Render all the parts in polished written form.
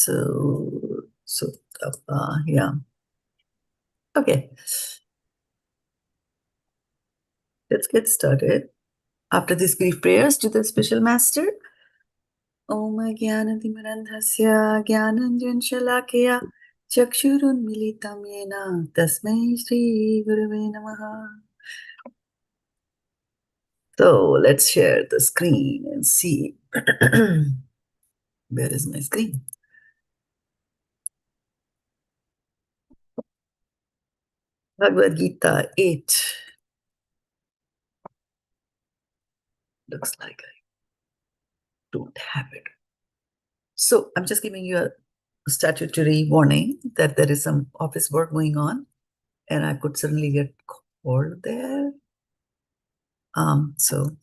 So, yeah. Okay. Let's get started. After these brief prayers to the special master, Om- kāra Jnana Chakshurunmilitam Yena Tasmai Shri Gurave Namaha. So let's share the screen and see. Where is my screen? Bhagavad-gita 8. Looks like I don't have it. So I'm just giving you a statutory warning that there is some office work going on and I could certainly get called there. So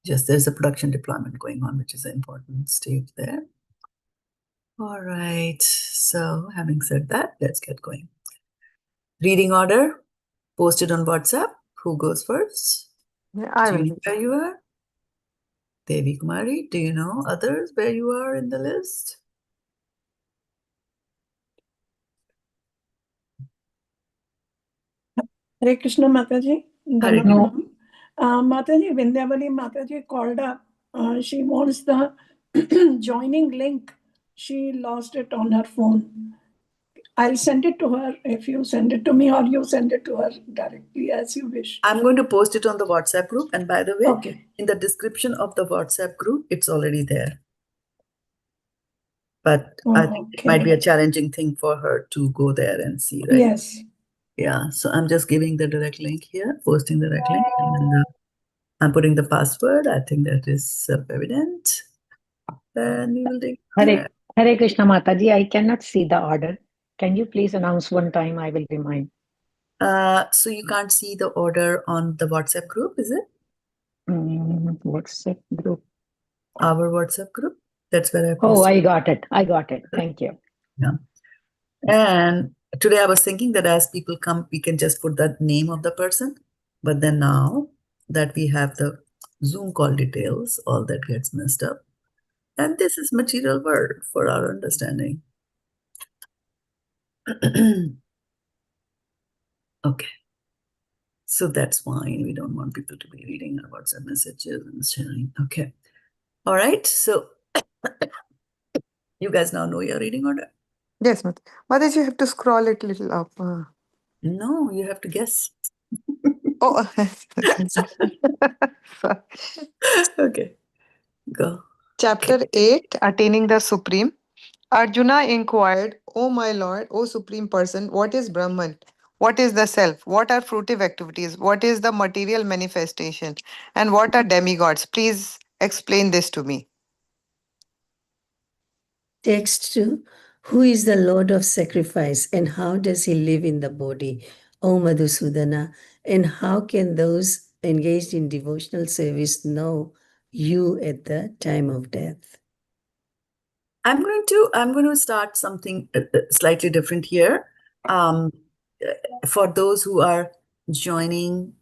just there's a production deployment going on, which is an important stage there. All right. So having said that, let's get going. Reading order posted on WhatsApp. Who goes first? Yeah, I Do you will. know where you are? Devi Kumari, do you know others where you are in the list? Hare Krishna Mataji. Hare Dhanapranam. Mataji, Vindhyavali Mataji called up. She wants the joining link. She lost it on her phone. I'll send it to her if you send it to me, or you send it to her directly, as you wish. I'm going to post it on the WhatsApp group. And by the way, Okay. in the description of the WhatsApp group, it's already there. But I think it might be a challenging thing for her to go there and see, right? Yes. Yeah. So I'm just giving the direct link here, posting the direct link, and then I'm putting the password. I think that is self-evident. Then we will take Hare Krishna Mataji, I cannot see the order. Can you please announce one time? I will remind. So you can't see the order on the WhatsApp group, is it? WhatsApp group. Our WhatsApp group. That's where I posted. Oh, I got it. I got it. Thank you. Yeah. And today I was thinking that as people come, we can just put the name of the person. But then now that we have the Zoom call details, all that gets messed up. And this is material word for our understanding. Okay. So that's fine. We don't want people to be reading our WhatsApp messages and sharing. Okay. All right. So you guys now know your reading order? Yes, Mataji, you have to scroll it a little up. No, you have to guess. Oh, sorry. Okay. Go. Chapter 8, Attaining the Supreme. Arjuna inquired, O my Lord, O Supreme Person, what is Brahman? What is the self? What are fruitive activities? What is the material manifestation? And what are demigods? Please explain this to me. Text 2. Who is the Lord of sacrifice and how does he live in the body? O Madhusudana, and how can those engaged in devotional service know you at the time of death? I'm going to start something slightly different here. For those who are joining,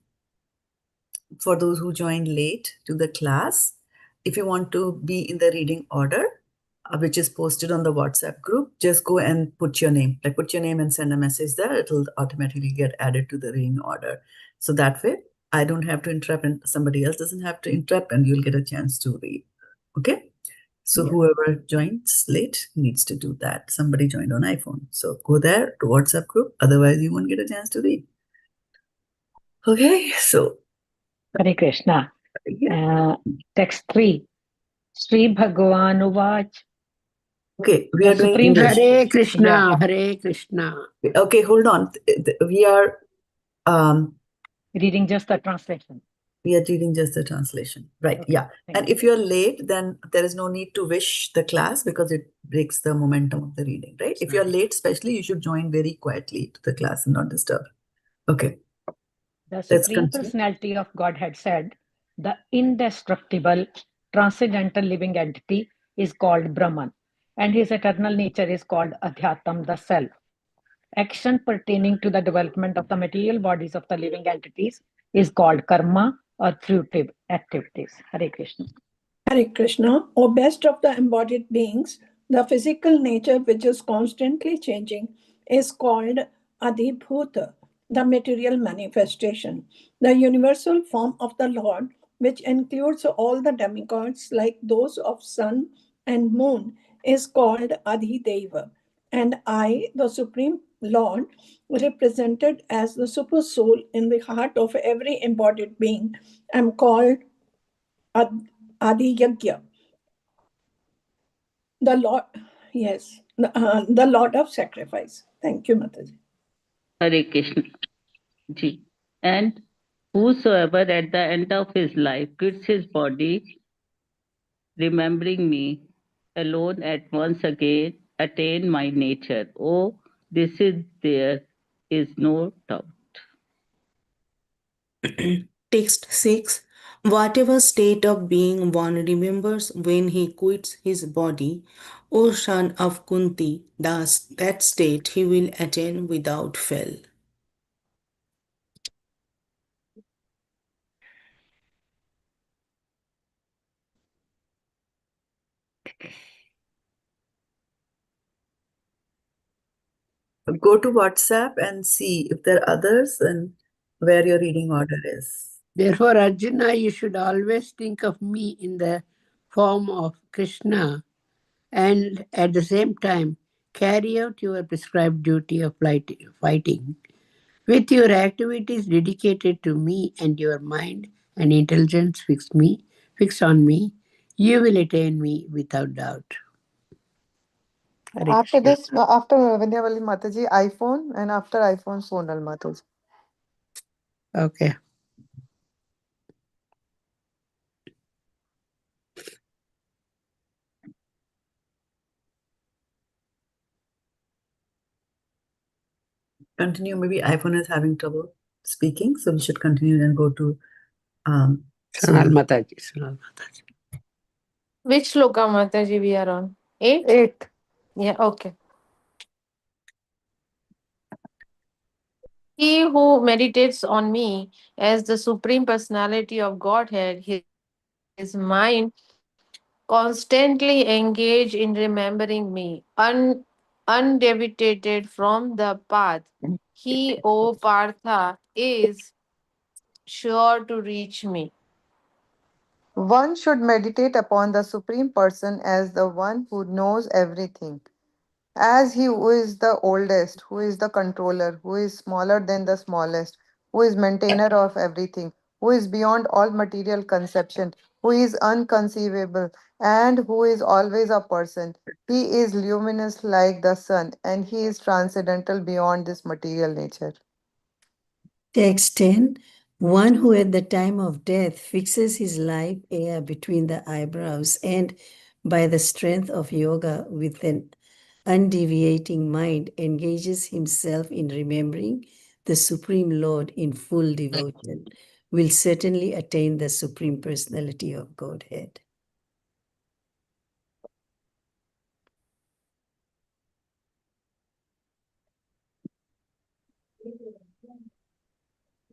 for those who joined late to the class, if you want to be in the reading order, which is posted on the WhatsApp group, just go and put your name. Like put your name and send a message there. It'll automatically get added to the reading order. So that way, I don't have to interrupt and somebody else doesn't have to interrupt and you'll get a chance to read. Okay? So whoever joins late needs to do that. Somebody joined on iPhone. So go there to WhatsApp group. Otherwise, you won't get a chance to read. Okay, so. Hare Krishna. Text 3. Sri Bhagavan Uvach. Okay, we are doing Supreme English. Hare Krishna, Yeah. Hare Krishna. Okay, hold on. We are reading just the translation. We are reading just the translation. Right, Okay, yeah. And if you're late, then there is no need to wish the class because it breaks the momentum of the reading, right? If you're late, especially, you should join very quietly to the class and not disturb. Okay. The Supreme Personality of Godhead said, the indestructible, transcendental living entity is called Brahman, and his eternal nature is called Adhyatam, the self. Action pertaining to the development of the material bodies of the living entities is called karma or fruitive activities. Hare Krishna. Hare Krishna, O best of the embodied beings, The physical nature, which is constantly changing, is called adhibhuta, the material manifestation. The universal form of the Lord, which includes all the demigods like those of sun and moon, is called adhideva. And I, the Supreme Lord, represented as the super soul in the heart of every embodied being, am called Adiyagya. The Lord, yes, the Lord of sacrifice. Thank you, Mataji. Hare Krishna. Ji. And whosoever at the end of his life quits his body, remembering me alone at once again, attain my nature. Oh, this is there is no doubt. Text 6. Whatever state of being one remembers when he quits his body, O son of Kunti, that state he will attain without fail. Go to WhatsApp and see if there are others and where your reading order is. Therefore, Arjuna, you should always think of me in the form of Kṛṣṇa, and at the same time carry out your prescribed duty of fighting. With your activities dedicated to me and your mind and intelligence fixed on me, you will attain me without doubt. After this, after Vidyavali Mataji, iPhone, and after iPhone, Sonal Mataji. Okay. Continue. Maybe iPhone is having trouble speaking, so we should continue and go to Sonal Mataji. Sonal Mataji. Which sloka, Mataji, we are on? 8? 8. Yeah, okay. He who meditates on me as the Supreme Personality of Godhead, his mind constantly engaged in remembering me, undeviated from the path. He, O Partha, is sure to reach me. One should meditate upon the Supreme Person as the one who knows everything, as he who is the oldest, who is the controller, who is smaller than the smallest, who is maintainer of everything, who is beyond all material conception, who is unconceivable, and who is always a person. He is luminous like the sun, and he is transcendental beyond this material nature. Text 10. One who at the time of death fixes his life air between the eyebrows and by the strength of yoga with an undeviating mind engages himself in remembering the Supreme Lord in full devotion will certainly attain the Supreme Personality of Godhead.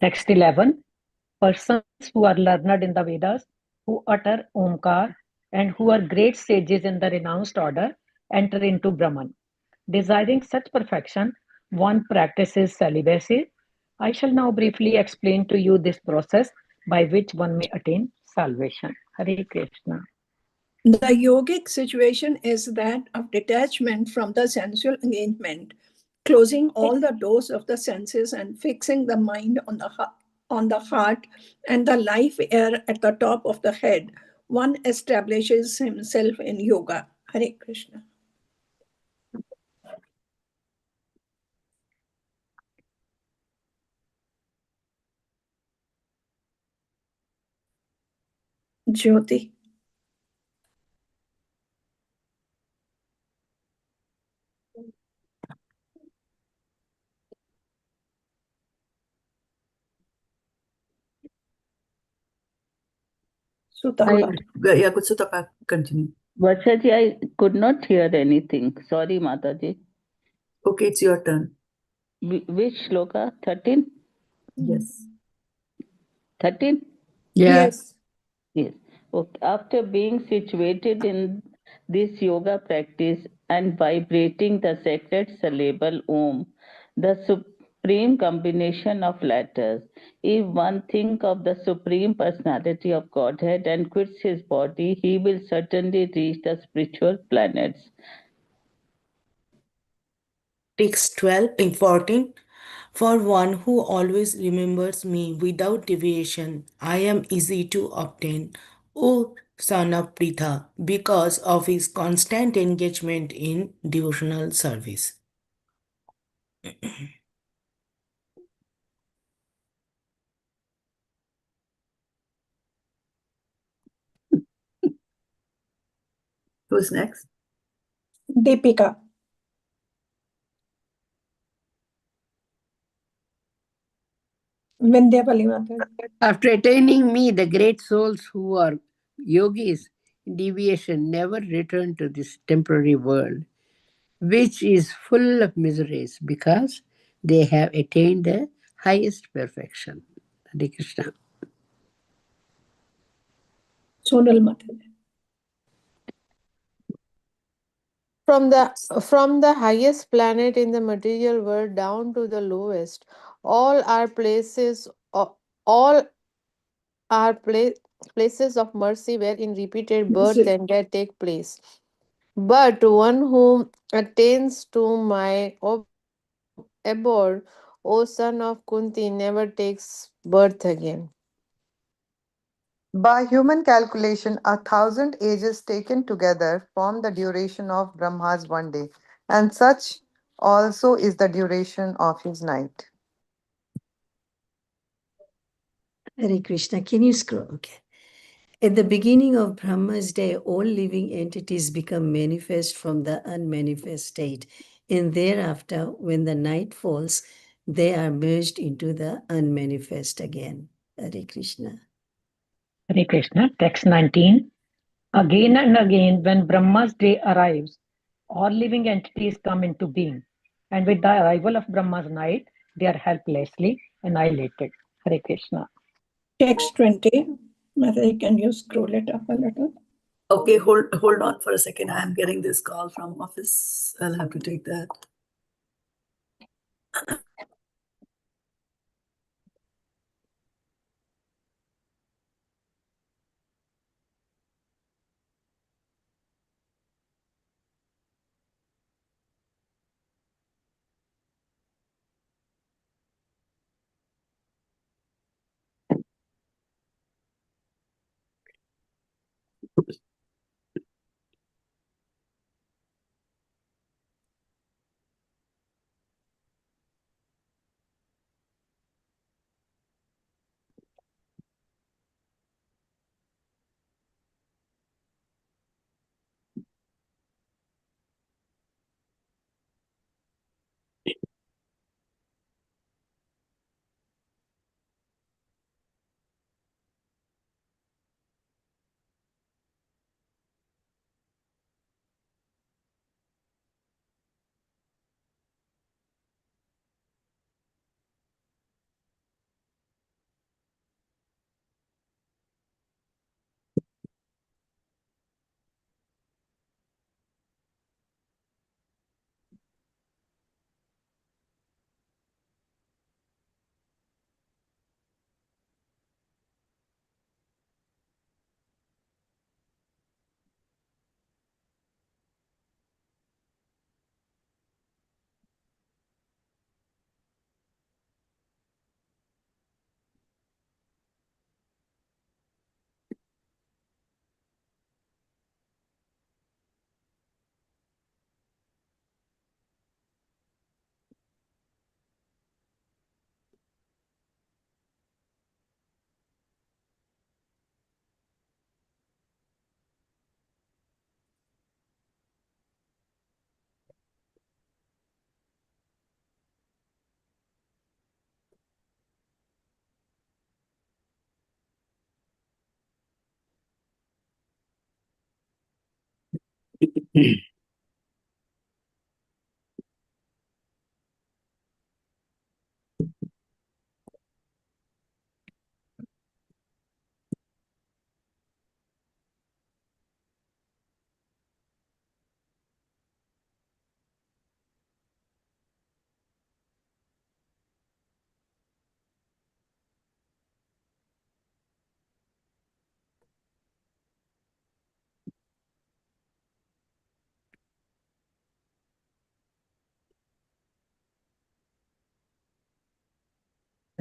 Text 11. Persons who are learned in the Vedas, who utter oṁ-kāra, and who are great sages in the renounced order, enter into Brahman. Desiring such perfection, one practices celibacy. I shall now briefly explain to you this process by which one may attain salvation. Hare Krishna. The yogic situation is that of detachment from the sensual engagement, closing all the doors of the senses and fixing the mind on the heart and the life air at the top of the head. One establishes himself in yoga. Hare Krishna. Jyoti. Sutapa. Yeah, good Sutapa, continue. Varshaji, I could not hear anything. Sorry, Mataji. Okay, it's your turn. Which shloka? 13? Yes. 13? Yeah. Yes. Yes. Okay. After being situated in this yoga practice and vibrating the sacred syllable Om, the supreme combination of letters. If one think of the Supreme Personality of Godhead and quits his body, he will certainly reach the spiritual planets. Text 12, important. For one who always remembers me without deviation, I am easy to obtain, O son of Pritha, because of his constant engagement in devotional service. Who's next? Deepika. Vindhyavali Mataji. After attaining me, the great souls who are yogis in deviation never return to this temporary world, which is full of miseries because they have attained the highest perfection. Hare Krishna. Sonal Mataji. From the highest planet in the material world down to the lowest, all are all are places of mercy wherein repeated birth and death take place. But one who attains to my abode, O son of Kunti, never takes birth again. By human calculation, 1,000 ages taken together form the duration of Brahma's one day, and such also is the duration of his night. Hare Krishna, can you scroll? Okay. At the beginning of Brahma's day, all living entities become manifest from the unmanifest state. And thereafter, when the night falls, they are merged into the unmanifest again. Hare Krishna. Hare Krishna, text 19. Again and again, when Brahma's day arrives, all living entities come into being. And with the arrival of Brahma's night, they are helplessly annihilated. Hare Krishna. Text 20. Mataji, can you scroll it up a little? Okay, hold on for a second. I'm getting this call from office. I'll have to take that.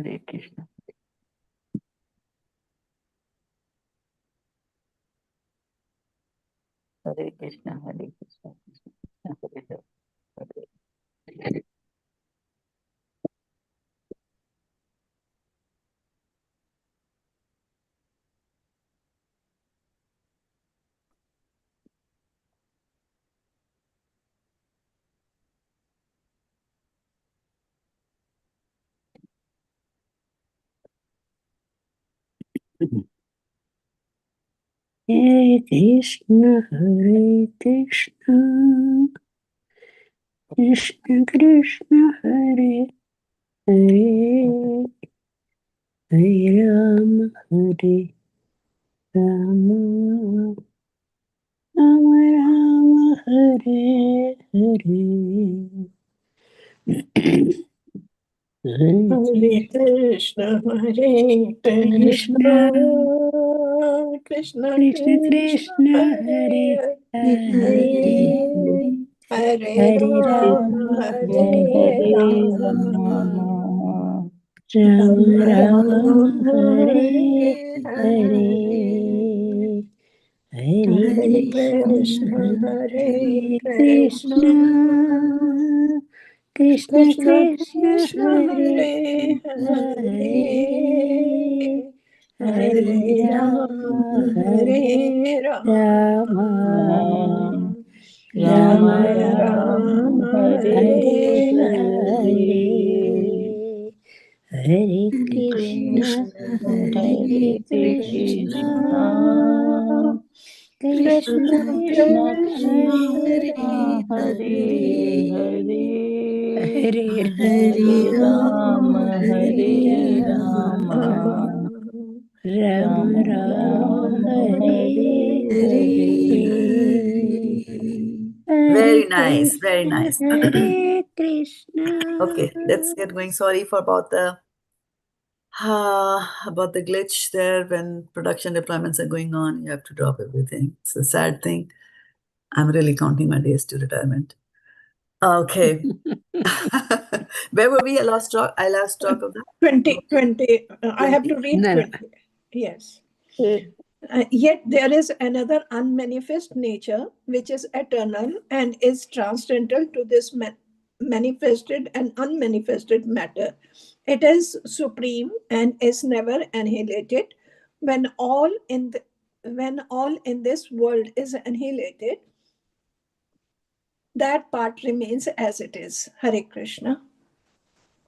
Hare Krishna. Hare Krishna, Hare Krishna, Krishna Krishna, Hare Hare. Hare Krishna, Hare Krishna, Krishna Krishna, Hare Hare, Hare Rama, Hare Rama, Rama Rama, Hare Hare. Hare Krishna, Hare Krishna, Krishna Krishna Krishna, Krishna, Hare Hare Hare, Hare, Hare Hare Rama, Rama, Hare Hare Rama, Rama, Rama Rama Rama, Rama, Hare Hare Hare, Hare, Hare Hare Krishna, Krishna, Hare Hare Krishna, Krishna, Krishna Krishna Krishna, Krishna, Hare Hare Hare, Hare, Hare Hare Rama, Rama, Hare Hare Rama, Rama, Rama Rama Rama, Rama, Hare Hare Hare, Hare, Hare Krishna, Krishna, Hare Hare Krishna, Krishna, Krishna Krishna Krishna, Krishna, Krishna, Hare Hare Hare, Hare Hare Rama, Rama, Hare Hare Rama, Rama, Rama Rama Rama, Rama, Hare Hare Hare, Hare. Hare Very nice, very Krishna, nice. Hare Krishna. Okay, let's get going. Sorry for about the glitch there when production deployments are going on. You have to drop everything. It's a sad thing. I'm really counting my days to retirement. Okay. Where were we? I lost track of that. 20, 20. I have 20. to read No, no. 20. Yes. Yet there is another unmanifest nature which is eternal and is transcendental to this manifested and unmanifested matter. It is supreme and is never annihilated. When all in when all in this world is annihilated, that part remains as it is. Hare Krishna.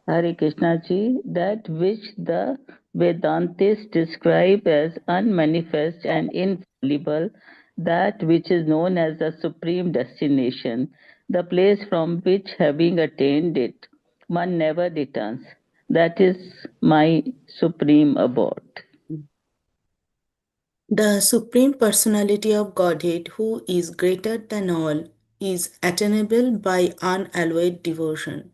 Hare Krishna ji, that which the Vedantists describe as unmanifest and infallible, that which is known as the supreme destination, the place from which, having attained it, one never returns. That is my supreme abode. The Supreme Personality of Godhead, who is greater than all, is attainable by unalloyed devotion.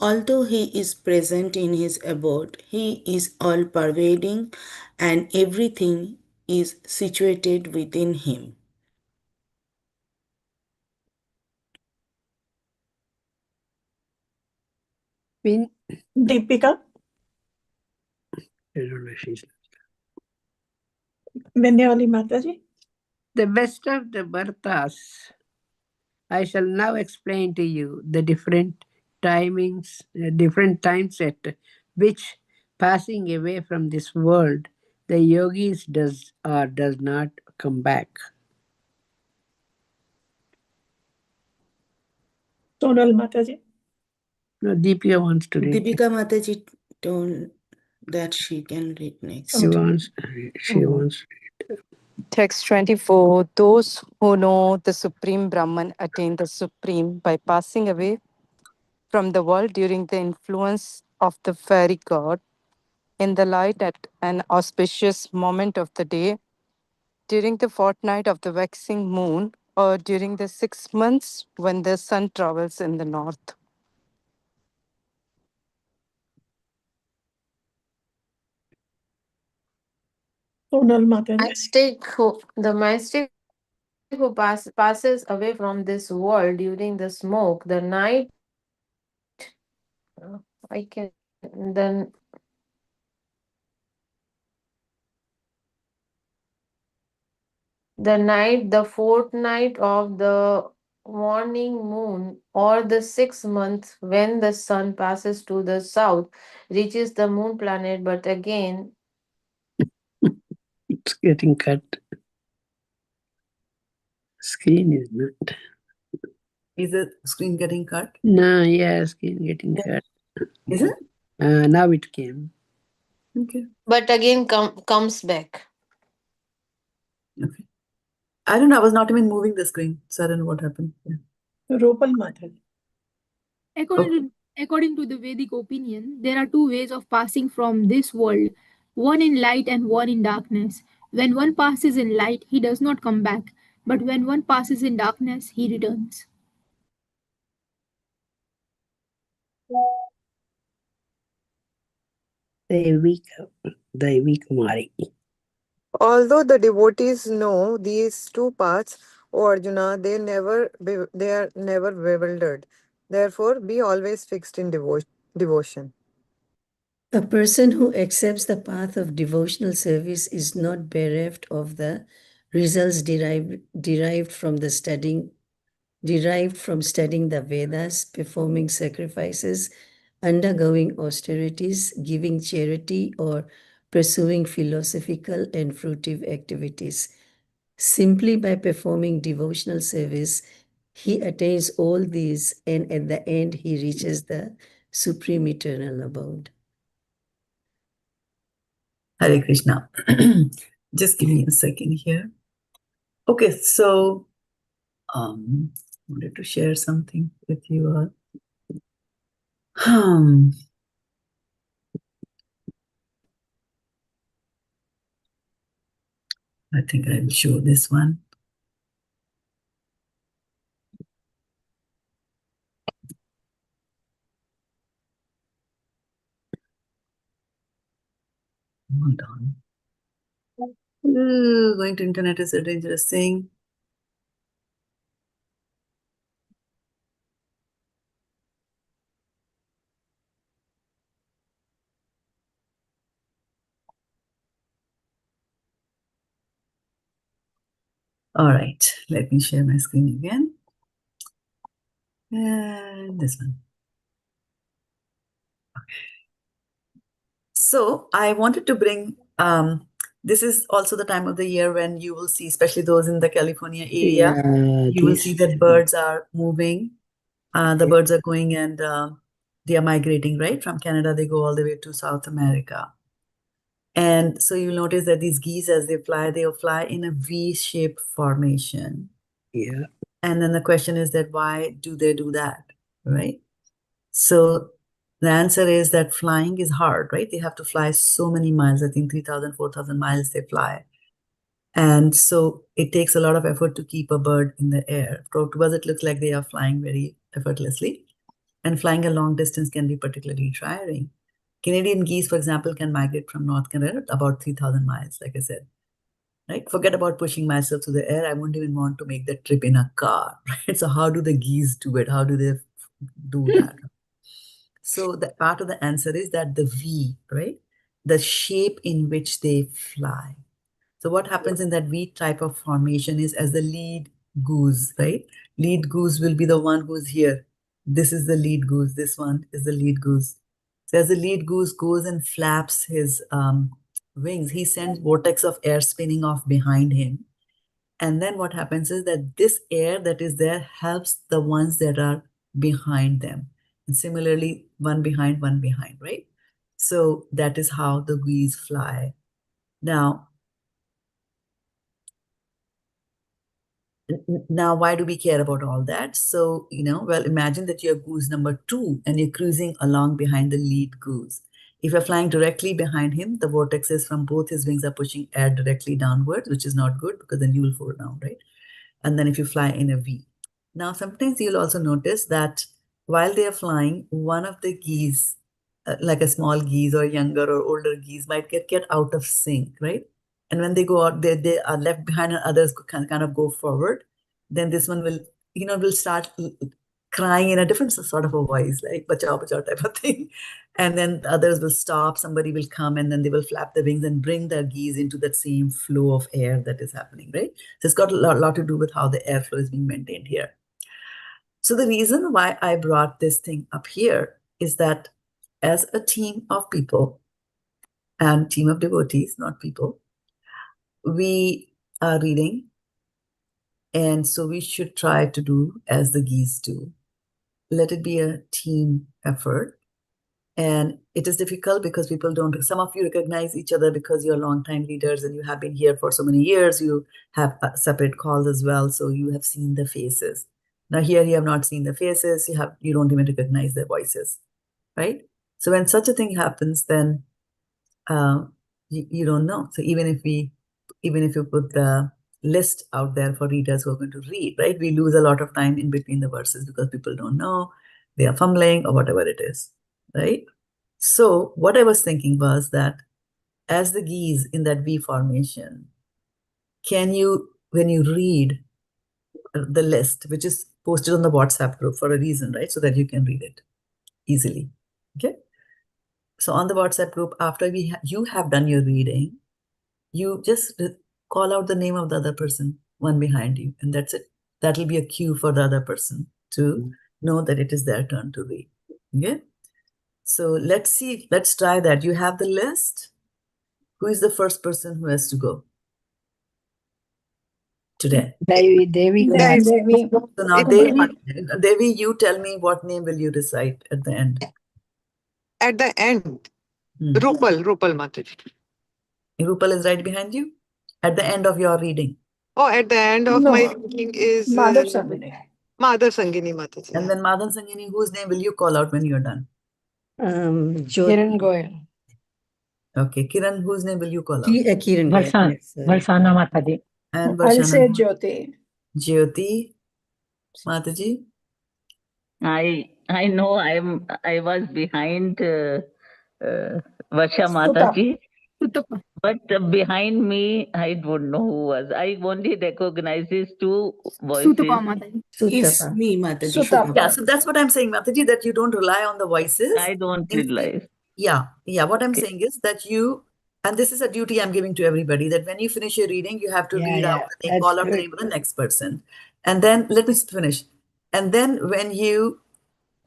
Although he is present in his abode, he is all pervading and everything is situated within him. When, Deepika, I don't know, she's Vindhyavali Mataji. the best of the Bhartas. I shall now explain to you the different timings, different times at which, passing away from this world, the yogis does or does not come back. Sonal Mataji. No, Deepika wants to read. Deepika Mataji told that she can read next. She wants. She wants. Text 24. Those who know the Supreme Brahman attain the Supreme by passing away from the world during the influence of the fairy god in the light at an auspicious moment of the day, during the fortnight of the waxing moon, or during the 6 months when the sun travels in the north. Sonal Mataji. The mystic who passes away from this world during the smoke, the night, I can then The night, the fortnight of the morning moon, or the 6 month when the sun passes to the south, reaches the moon planet, but again, It's getting cut. Screen is not. Is the screen getting cut? No, yeah, screen getting cut. Is it? Now it came. Okay. but again comes back. Okay. I don't know. I was not even moving the screen, so I don't know what happened. Yeah. Ropal Madhal. According to the Vedic opinion, there are two ways of passing from this world, one in light and one in darkness. When one passes in light, he does not come back, but when one passes in darkness, he returns. Devi Kumari. Although the devotees know these two paths, O Arjuna, they are never bewildered. Therefore, be always fixed in devotion. A person who accepts the path of devotional service is not bereft of the results derived from studying the Vedas, performing sacrifices, undergoing austerities, giving charity, or pursuing philosophical and fruitive activities. Simply by performing devotional service, he attains all these, and at the end, he reaches the supreme eternal abode. Hare Krishna. Just give me a second here. Okay, so wanted to share something with you all. I think I will show this one. Hold on. Going to internet is a dangerous thing. All right, let me share my screen again. And this one. So I wanted to bring, this is also the time of the year when you will see, especially those in the California area, you will see that birds are moving. The birds are going and they are migrating, right? From Canada, they go all the way to South America. And so you'll notice that these geese, as they'll fly in a V-shaped formation. Yeah. And then the question is that why do they do that, right? So the answer is that flying is hard, right? They have to fly so many miles. I think 3,000, 4,000 miles they fly. And so it takes a lot of effort to keep a bird in the air. To us, it looks like they are flying very effortlessly. And flying a long distance can be particularly tiring. Canadian geese, for example, can migrate from North Canada about 3,000 miles, like I said. Right? Forget about pushing myself to the air. I wouldn't even want to make that trip in a car. Right? So how do the geese do it? How do they do that? So the part of the answer is that the V, right? The shape in which they fly. So what happens in that V type of formation is as the lead goose, right? Lead goose will be the one who's here. This is the lead goose. This one is the lead goose. So as the lead goose goes and flaps his wings, he sends vortex of air spinning off behind him. And then what happens is that this air that is there helps the ones that are behind them. And similarly, one behind, right? So that is how the geese fly. Now, why do we care about all that? So, well, imagine that you're goose number 2 and you're cruising along behind the lead goose. If you're flying directly behind him, the vortexes from both his wings are pushing air directly downwards, which is not good because then you will fall down, right? And then if you fly in a V. Now, sometimes you'll also notice that while they are flying, one of the geese, like a small geese or younger or older geese, might get out of sync, right? And when they go out, they are left behind and others can kind of go forward. Then this one will start crying in a different sort of a voice, like bachao bachao type of thing. And then the others will stop, somebody will come, and then they will flap their wings and bring the geese into that same flow of air that is happening, right? So it's got a lot to do with how the airflow is being maintained here. So the reason why I brought this thing up here is that as a team of people and team of devotees, not people, we are reading, and so we should try to do as the geese do. Let it be a team effort. And it is difficult because people don't, some of you recognize each other because you're longtime leaders and you have been here for so many years. You have separate calls as well, so you have seen the faces. Now here you have not seen the faces, you don't even recognize their voices, right? So when such a thing happens, then you don't know. So even if you put the list out there for readers who are going to read, right, we lose a lot of time in between the verses because people don't know, they are fumbling or whatever it is, right? So what I was thinking was that as the geese in that V formation, can you, when you read the list, which is posted on the WhatsApp group for a reason, right, so that you can read it easily, okay? So on the WhatsApp group, after you have done your reading, you just call out the name of the other person, one behind you, and that's it. That will be a cue for the other person to know that it is their turn to read, okay? So let's try that. You have the list. Who is the first person who has to go today? Devi. Devi. So now, Devi, you tell me what name will you recite at the end? At the end, Rupal Mataji. Rupal is right behind you? At the end of your reading? Oh, at the end of my reading is Madhav Sangini. Madhav Sangini Mataji. And then Madhav Sangini, whose name will you call out when you're done? Kiran Goyal. Okay, Kiran, whose name will you call out? Kiran. Varshana Mataji. And I'll Varshana. say Jyoti. Jyoti, Mataji. I know I was behind Varsha Mataji, but behind me I don't know who was. I only recognize these two voices. It's me, Mataji. Sutapa. Yeah, so that's what I'm saying, Mataji, that you don't rely on the voices. I don't realize. Yeah. What I'm saying is that you, and this is a duty I'm giving to everybody, that when you finish your reading, you have to read out the name, call out the name of the next person. And then, let me finish. And then when you,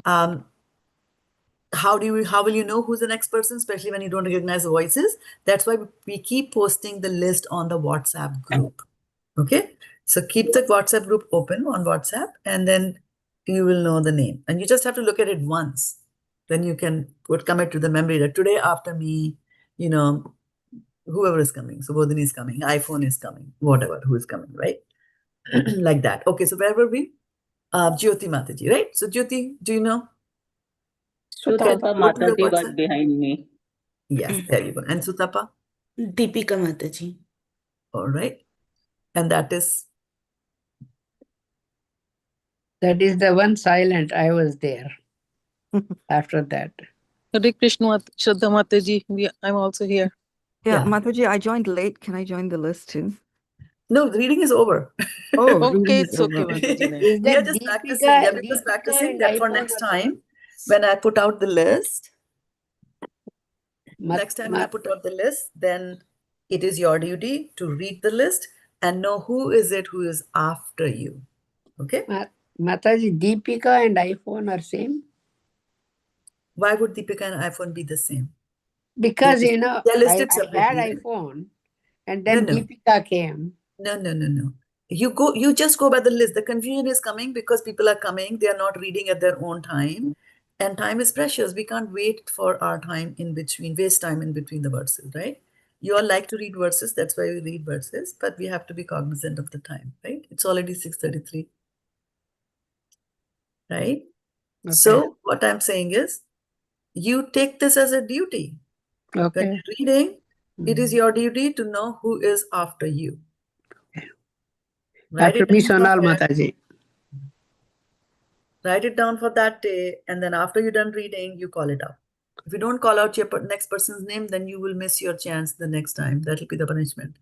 how will you know who's the next person, especially when you don't recognize the voices? That's why we keep posting the list on the WhatsApp group. Okay? So keep the WhatsApp group open on WhatsApp, and then you will know the name. And you just have to look at it once. Then you can commit to the memory that today after me, whoever is coming. So Bodhini is coming, iPhone is coming, whatever, who is coming, right? Like that. Okay, so where were we? Jyoti Mataji, right? So Jyoti, do you know? Sutapa Mataji was behind me. Yes, there you go. And Sutapa? Deepika Mataji. All right. And that is? That is the one silent. I was there. After that. Hare Krishna, Shraddha Mataji. I'm also here. Yeah, Mataji, I joined late. Can I join the list too? No, the reading is over. Oh, okay, it's okay, Mataji. We are just practicing. Yeah, we're just practicing that for next time. When I put out the list, next time when I put out the list, then it is your duty to read the list and know who is after you. Okay? Mataji, Deepika and iPhone are same? Why would Deepika and iPhone be the same? Because, I had separately. iPhone and then Deepika came. No. You just go by the list. The confusion is coming because people are coming. They are not reading at their own time. And time is precious. We can't wait for our time in between, waste time in between the verses, right? You all like to read verses. That's why we read verses. But we have to be cognizant of the time, right? It's already 6:33. Right? Okay. So what I'm saying is, you take this as a duty. Okay. When you're reading, it is your duty to know who is after you. After me, Sonal Mataji. Write it down for that day, and then after you're done reading, you call it out. If you don't call out your next person's name, then you will miss your chance the next time. That'll be the punishment.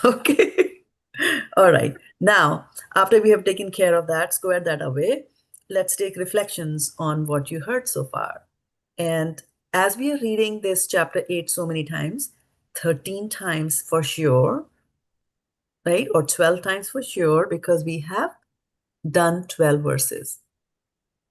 Okay. All right. Now, after we have taken care of that, square that away, let's take reflections on what you heard so far. And as we are reading this chapter 8 so many times, 13 times for sure, right? Or 12 times for sure, because we have done 12 verses.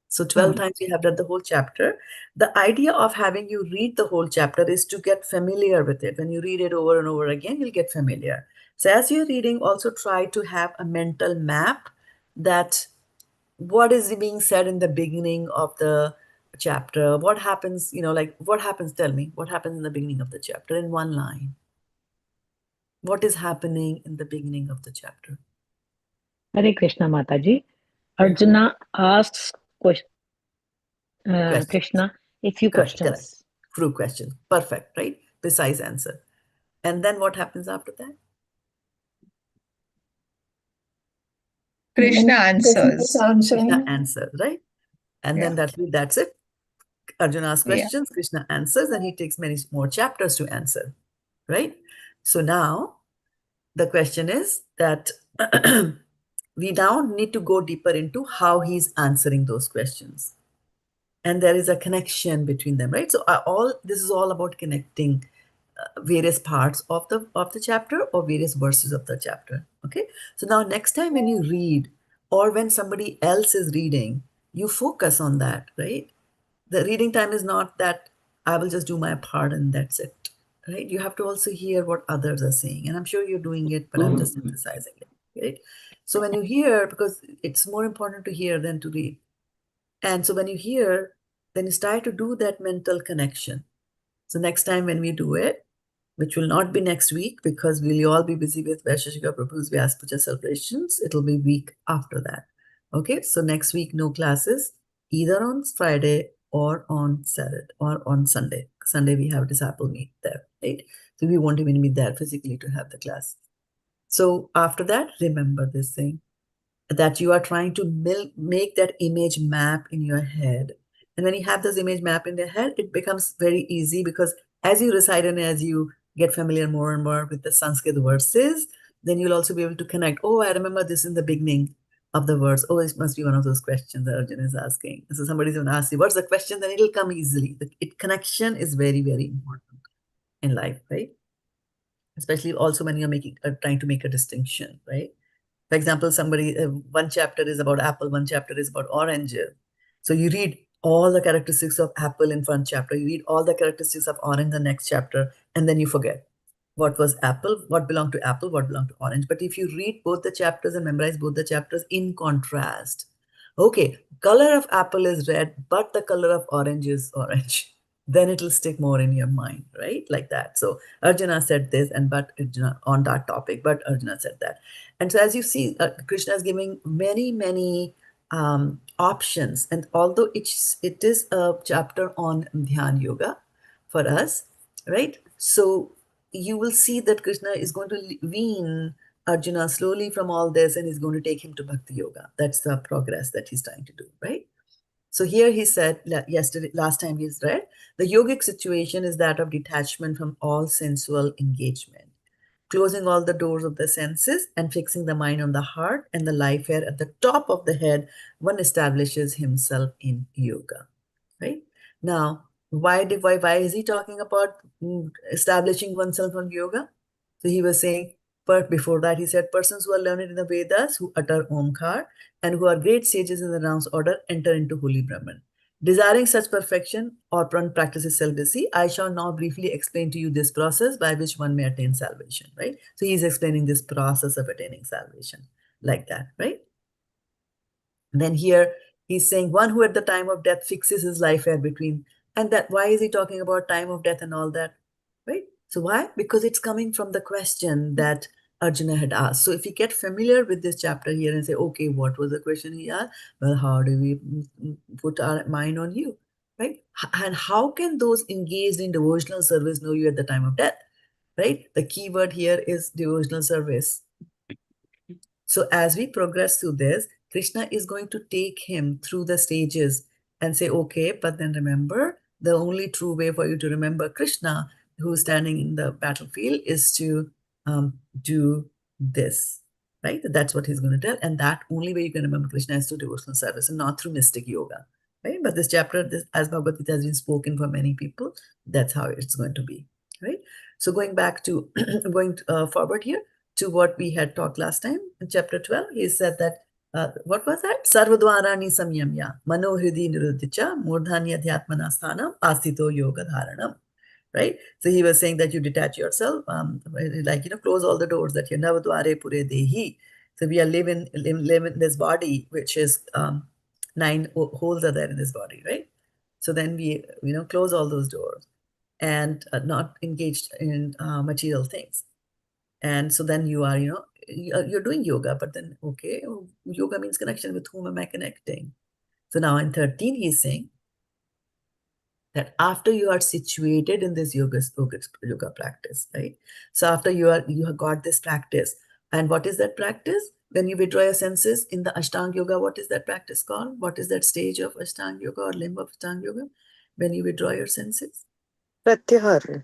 So 12 times we have done the whole chapter. The idea of having you read the whole chapter is to get familiar with it. When you read it over and over again, you'll get familiar. So as you're reading, also try to have a mental map that what is being said in the beginning of the chapter, what happens, like what happens, tell me, what happens in the beginning of the chapter in one line? What is happening in the beginning of the chapter? Hare Krishna Mataji. Arjuna asks Krishna a few Correct. questions. True question. Perfect, right? Precise answer. And then what happens after that? Krishna answers. Krishna answers, right? And then that's it. Arjuna asks questions, Krishna answers, and he takes many more chapters to answer, right? So now the question is that we now need to go deeper into how he's answering those questions. And there is a connection between them, right? So this is all about connecting various parts of the chapter or various verses of the chapter. Okay, so now next time when you read or when somebody else is reading, you focus on that, right? The reading time is not that I will just do my part and that's it, right? You have to also hear what others are saying, and I'm sure you're doing it, but I'm just emphasizing it, right? So when you hear, because it's more important to hear than to read, and so when you hear, then you start to do that mental connection. So next time when we do it, which will not be next week because we'll all be busy with Vaisheshika Prabhu's Vyasa celebrations. It'll be week after that. Okay, so next week, no classes, either on Friday or on Saturday or on Sunday. Sunday, we have disciple meet there, right? So we won't even be there physically to have the class. So after that, remember this thing, that you are trying to make that image map in your head. And when you have this image map in your head, it becomes very easy, because as you recite and as you get familiar more and more with the Sanskrit verses, then you'll also be able to connect. Oh, I remember this in the beginning of the verse. Oh, it must be one of those questions that Arjuna is asking. So somebody's going to ask you, what's the question? Then it'll come easily. Connection is very, very important in life, right? Especially also when you're trying to make a distinction, right? For example, one chapter is about apple, one chapter is about orange. So you read all the characteristics of apple in one chapter, you read all the characteristics of orange in the next chapter, and then you forget what was apple, what belonged to apple, what belonged to orange. But if you read both the chapters and memorize both the chapters in contrast, okay, color of apple is red, but the color of orange is orange. Then it'll stick more in your mind, right? Like that. So Arjuna said this, but Arjuna on that topic, but Arjuna said that. And so as you see, Kṛṣṇa is giving many, many options. And although it is a chapter on Dhyan Yoga for us, right? So you will see that Kṛṣṇa is going to wean Arjuna slowly from all this, and he's going to take him to Bhakti Yoga. That's the progress that he's trying to do, right? So here he said, last time he's read, the yogic situation is that of detachment from all sensual engagement, closing all the doors of the senses and fixing the mind on the heart and the life hair at the top of the head. One establishes himself in yoga, right? Now, why is he talking about establishing oneself in yoga? So he was saying, but before that, he said, persons who are learned in the Vedas, who utter oṁ-kāra, and who are great sages in the rounds order, enter into holy Brahman. Desiring such perfection, or one practices celibacy, I shall now briefly explain to you this process by which one may attain salvation, right? So he's explaining this process of attaining salvation like that, right? Then here he's saying one who at the time of death fixes his life hair between, and that why is he talking about time of death and all that, right? So why? Because it's coming from the question that Arjuna had asked. So if you get familiar with this chapter here and say, okay, what was the question he asked? Well, how do we put our mind on you, right? And how can those engaged in devotional service know you at the time of death, right? The key word here is devotional service. So as we progress through this, Kṛṣṇa is going to take him through the stages and say, okay, but then remember, the only true way for you to remember Kṛṣṇa, who's standing in the battlefield, is to do this, right? That's what he's going to tell. And that only way you can remember Kṛṣṇa is through devotional service and not through mystic yoga. right? But this chapter, as Bhagavad-gita has been spoken for many people, that's how it's going to be, right? So going back to, forward here to what we had talked last time in chapter 12, he said that, what was that? Sarvadvarani samyamya, mano hridi niruddhicha, murdhanya dhyatmana sthanam, astito yoga dharanam. Right? So he was saying that you detach yourself, close all the doors, that you're navadware pure dehi. So we are live in this body, which is 9 holes are there in this body, right? So then we, close all those doors and not engaged in material things. And so then you are, you're doing yoga, but then, okay, yoga means connection. With whom am I connecting? So now in 13, he's saying that after you are situated in this yoga practice, right? So after you have got this practice, and what is that practice? When you withdraw your senses in the Ashtanga Yoga, what is that practice called? What is that stage of Ashtanga Yoga or limb of Ashtanga Yoga? When you withdraw your senses? Pratyahara,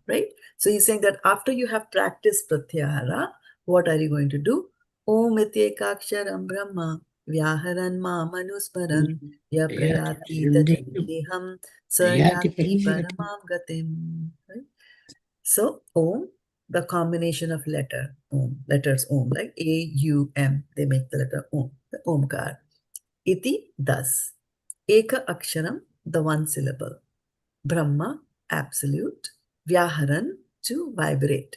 right? So he's saying that after you have practiced Pratyahara, what are you going to do? eka-akṣaram brahma vyāharan anusmaran prayāti tyajan deham yāti paramāṁ gatim. Right? So Om, the combination of letters Om, like A-U-M, they make the letter Om, the oṁ-kāra. Iti, thus. Eka-akṣaram, the one syllable. Brahma, absolute. Vyāharan, to vibrate.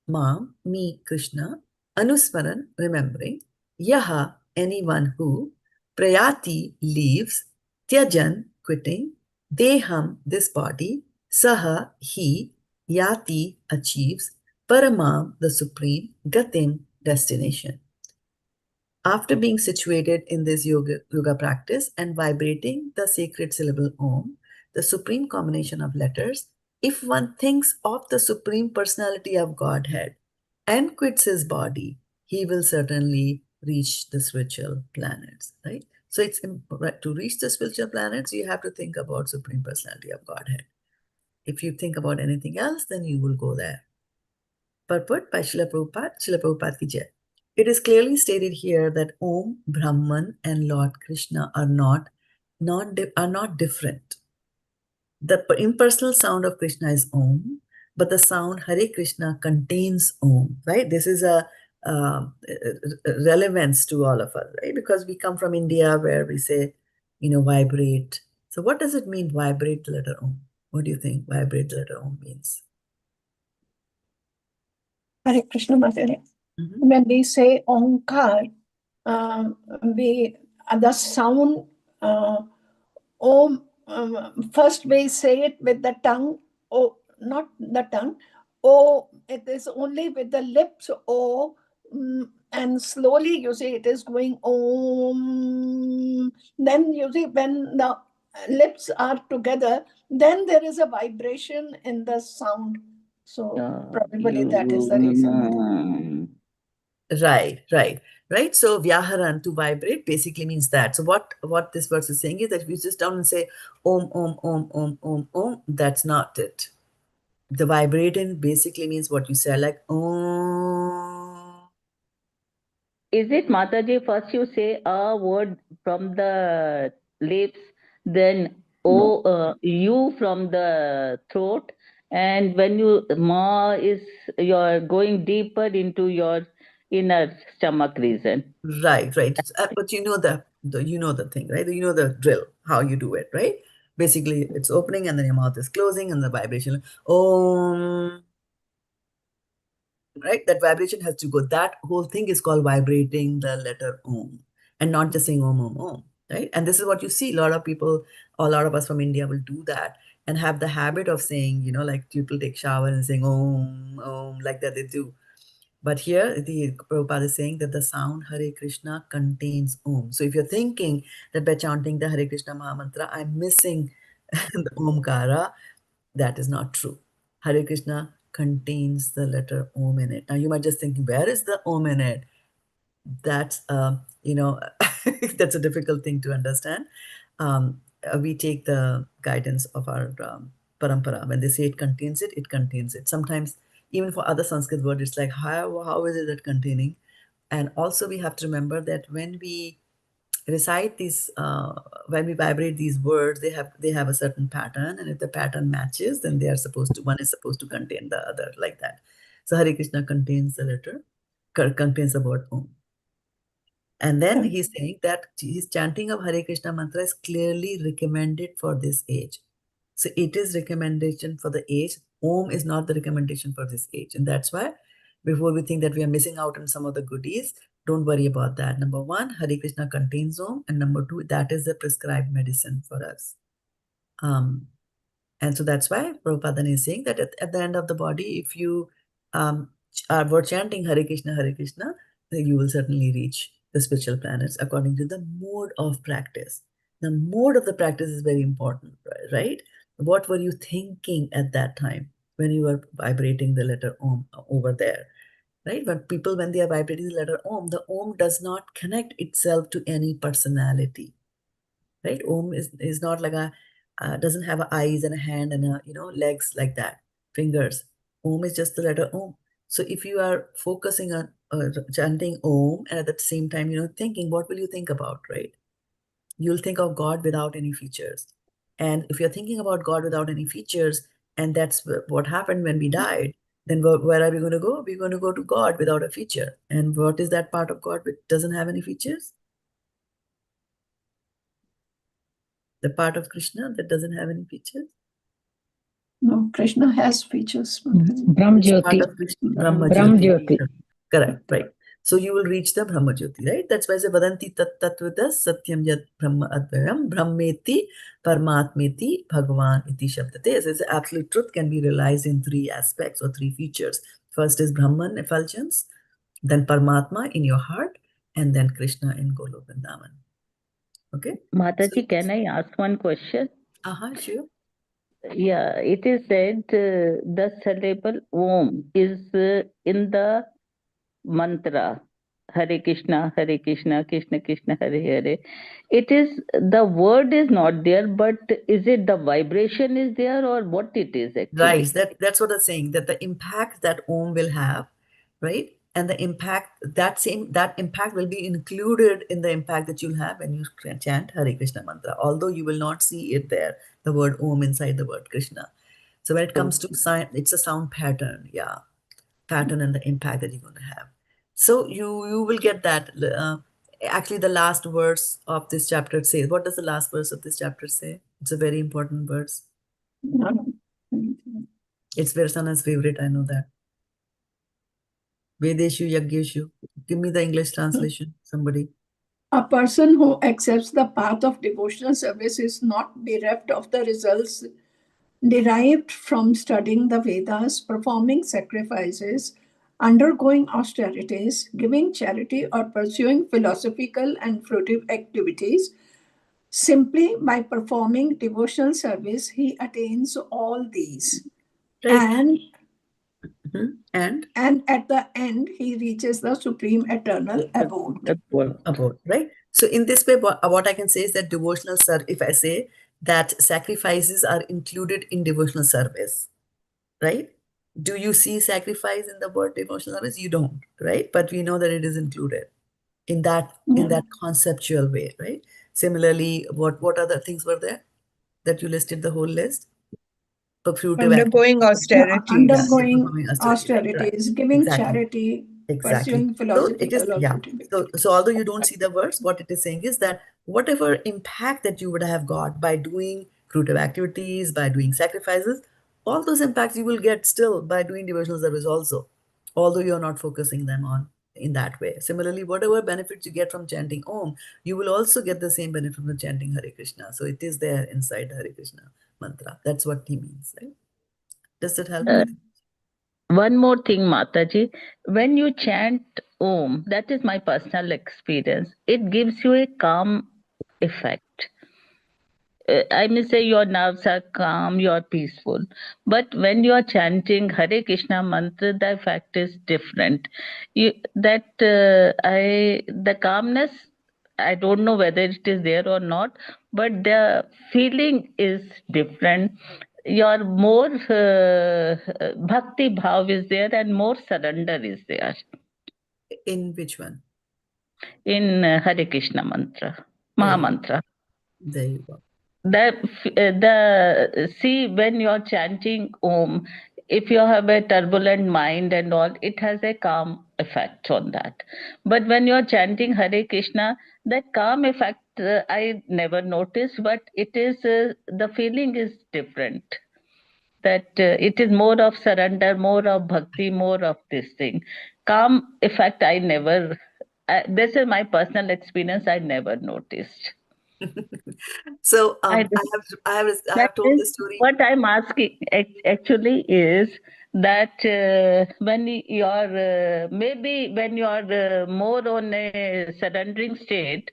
Mam, me, Kṛṣṇa. Anusmaran, remembering. Yaha, anyone who. Prayāti, leaves. Tyajan, quitting. Deham, this body. Saha, he. Yāti, achieves. Paramāṁ, the supreme. Gatim, destination. After being situated in this yoga practice and vibrating the sacred syllable Om, the supreme combination of letters, if one thinks of the Supreme Personality of Godhead and quits his body, he will certainly reach the spiritual planets, right? So it's to reach the spiritual planets, you have to think about Supreme Personality of Godhead. If you think about anything else, then you will go there. Purport by Srila Prabhupada ki jai. It is clearly stated here that Om, Brahman, and Lord Kṛṣṇa are not different. The impersonal sound of Krishna is Om, but the sound Hare Krishna contains Om, right? This is a relevance to all of us, right? Because we come from India where we say, vibrate. So what does it mean, vibrate the letter Om? What do you think vibrate the letter Om means? Hare Krishna Mataji. When we say oṁ-kāra, the sound Om, first we say it with the tongue, O, not the tongue, O, it is only with the lips, O, and slowly you see it is going Om. Then you see when the lips are together, then there is a vibration in the sound. So probably that is the reason. Right. So vyāharan, to vibrate, basically means that. So what this verse is saying is that if you just down and say Om, Om, Om, Om, Om, Om, that's not it. The vibrating basically means what you say, like Om. Is it, Mataji, first you say a word from the lips, then U from the throat, and when you Ma is you're going deeper into your inner stomach region. Right. But you know the thing, right? You know the drill, how you do it, right? Basically, it's opening and then your mouth is closing and the vibration, Om. Right? That vibration has to go. That whole thing is called vibrating the letter Om, and not just saying Om, Om, Om. Right? And this is what you see. A lot of us from India will do that and have the habit of saying, like people take shower and saying Om, Om, like that they do. But here, the Prabhupada is saying that the sound Hare Krishna contains Om. So if you're thinking that by chanting the Hare Krishna Mahamantra, I'm missing the oṁ-kāra, that is not true. Hare Krishna contains the letter Om in it. Now you might just think, where is the Om in it? That's, that's a difficult thing to understand. We take the guidance of our parampara. When they say it contains it, it contains it. Sometimes even for other Sanskrit words, it's like, how is it that containing? And also we have to remember that when we recite these, when we vibrate these words, they have a certain pattern, and if the pattern matches, then they are supposed to, one is supposed to contain the other, like that. So Hare Krishna contains the letter, contains the word Om. And then he's saying that his chanting of Hare Krishna mantra is clearly recommended for this age. So it is recommendation for the age. Om is not the recommendation for this age. And that's why before we think that we are missing out on some of the goodies, don't worry about that. Number one, Hare Krishna contains Om. And number two, that is the prescribed medicine for us. And so that's why Prabhupada is saying that at the end of the body, if you were chanting Hare Krishna, then you will certainly reach the spiritual planets according to the mode of practice. The mode of the practice is very important, right? What were you thinking at that time when you were vibrating the letter Om over there, right? But people, when they are vibrating the letter Om, the Om does not connect itself to any personality, right? Om is not like a, doesn't have eyes and a hand and a, legs like that, fingers. Om is just the letter Om. So if you are focusing on chanting Om and at the same time, thinking, what will you think about, right? You'll think of God without any features. And if you're thinking about God without any features, and that's what happened when we died, then where are we going to go? We're going to go to God without a feature. And what is that part of God which doesn't have any features? The part of Krishna that doesn't have any features? No, Krishna has features. Brahm Which part Jyoti. of Krishna? Brahma Brahm Jyoti. Jyoti. Correct, right. So you will reach the Brahma Jyoti, right? That's why I say Vadanti tat tatvadas satyam yat brahma advayam brahmeti paramatmeti bhagavan iti shabdate. So it's the absolute truth can be realized in three aspects or three features. First is Brahman effulgence, then Paramatma in your heart, and then Krishna in Golok Vrindavan. Okay? Mataji, can I ask one question? Sure. Yeah, it is said the syllable Om is in the mantra Hare Krishna, Krishna Krishna, Hare Hare. It is, the word is not there, but is it the vibration is there or what it is actually? Right, that's what I'm saying, that the impact that Om will have, right? And the impact, that impact will be included in the impact that you'll have when you chant Hare Krishna mantra, although you will not see it there, the word Om inside the word Krishna. So when it comes to sign, it's a sound pattern, pattern and the impact that you're going to have. So you will get that. Actually, the last verse of this chapter says, what does the last verse of this chapter say? It's a very important verse. It's Versana's favorite, I know that. Vedeshu Yagyeshu. Give me the English translation, somebody. A person who accepts the path of devotional service is not bereft of the results derived from studying the Vedas, performing sacrifices, undergoing austerities, giving charity, or pursuing philosophical and fruitive activities. Simply by performing devotional service, he attains all these. Right. And at the end, he reaches the supreme eternal abode. Abode, right? So in this way, what I can say is that devotional service, if I say that sacrifices are included in devotional service, right? Do you see sacrifice in the word devotional service? You don't, right? But we know that it is included in that conceptual way, right? Similarly, what other things were there that you listed the whole list? Undergoing austerity. Undergoing austerities, giving Exactly. charity, Exactly. pursuing philosophical So it is, so although you don't see the words, what it is saying is that whatever impact that you would have got by doing fruitive activities, by doing sacrifices, all those impacts you will get still by doing devotional service also, although you're not focusing them on in that way. Similarly, whatever benefits you get from chanting Om, you will also get the same benefit from chanting Hare Krishna. So it is there inside the Hare Krishna mantra. That's what he means, right? Does that help? One more thing, Mataji. When you chant Om, that is my personal experience, it gives you a calm effect. I may say your nerves are calm, you're peaceful. But when you are chanting Hare Krishna mantra, the effect is different. The calmness, I don't know whether it is there or not, but the feeling is different. Your more bhakti bhav is there and more surrender is there. In which one? In Hare Krishna mantra. Mahamantra. There you go. See, when you're chanting Om, if you have a turbulent mind and all, it has a calm effect on that. But when you're chanting Hare Krishna, that calm effect I never noticed, but it is the feeling is different. That it is more of surrender, more of bhakti, more of this thing. Calm effect I never. This is my personal experience. I never noticed. So I That have told is the story. what I'm asking actually is that when you're maybe when you're more on a surrendering state,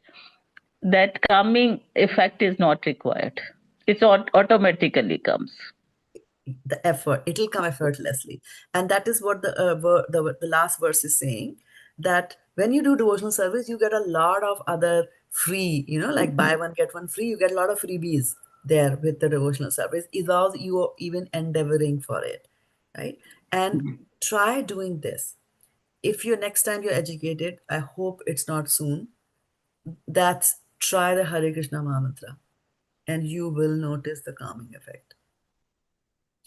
that calming effect is not required. It's automatically comes. The effort, it'll come effortlessly, and that is what the last verse is saying, that when you do devotional service, you get a lot of other free, like buy one get one free. You get a lot of freebies there with the devotional service without you are even endeavoring for it, right? And try doing this. If you next time you're educated, I hope it's not soon, that's try the Hare Krishna Mahamantra, and you will notice the calming effect.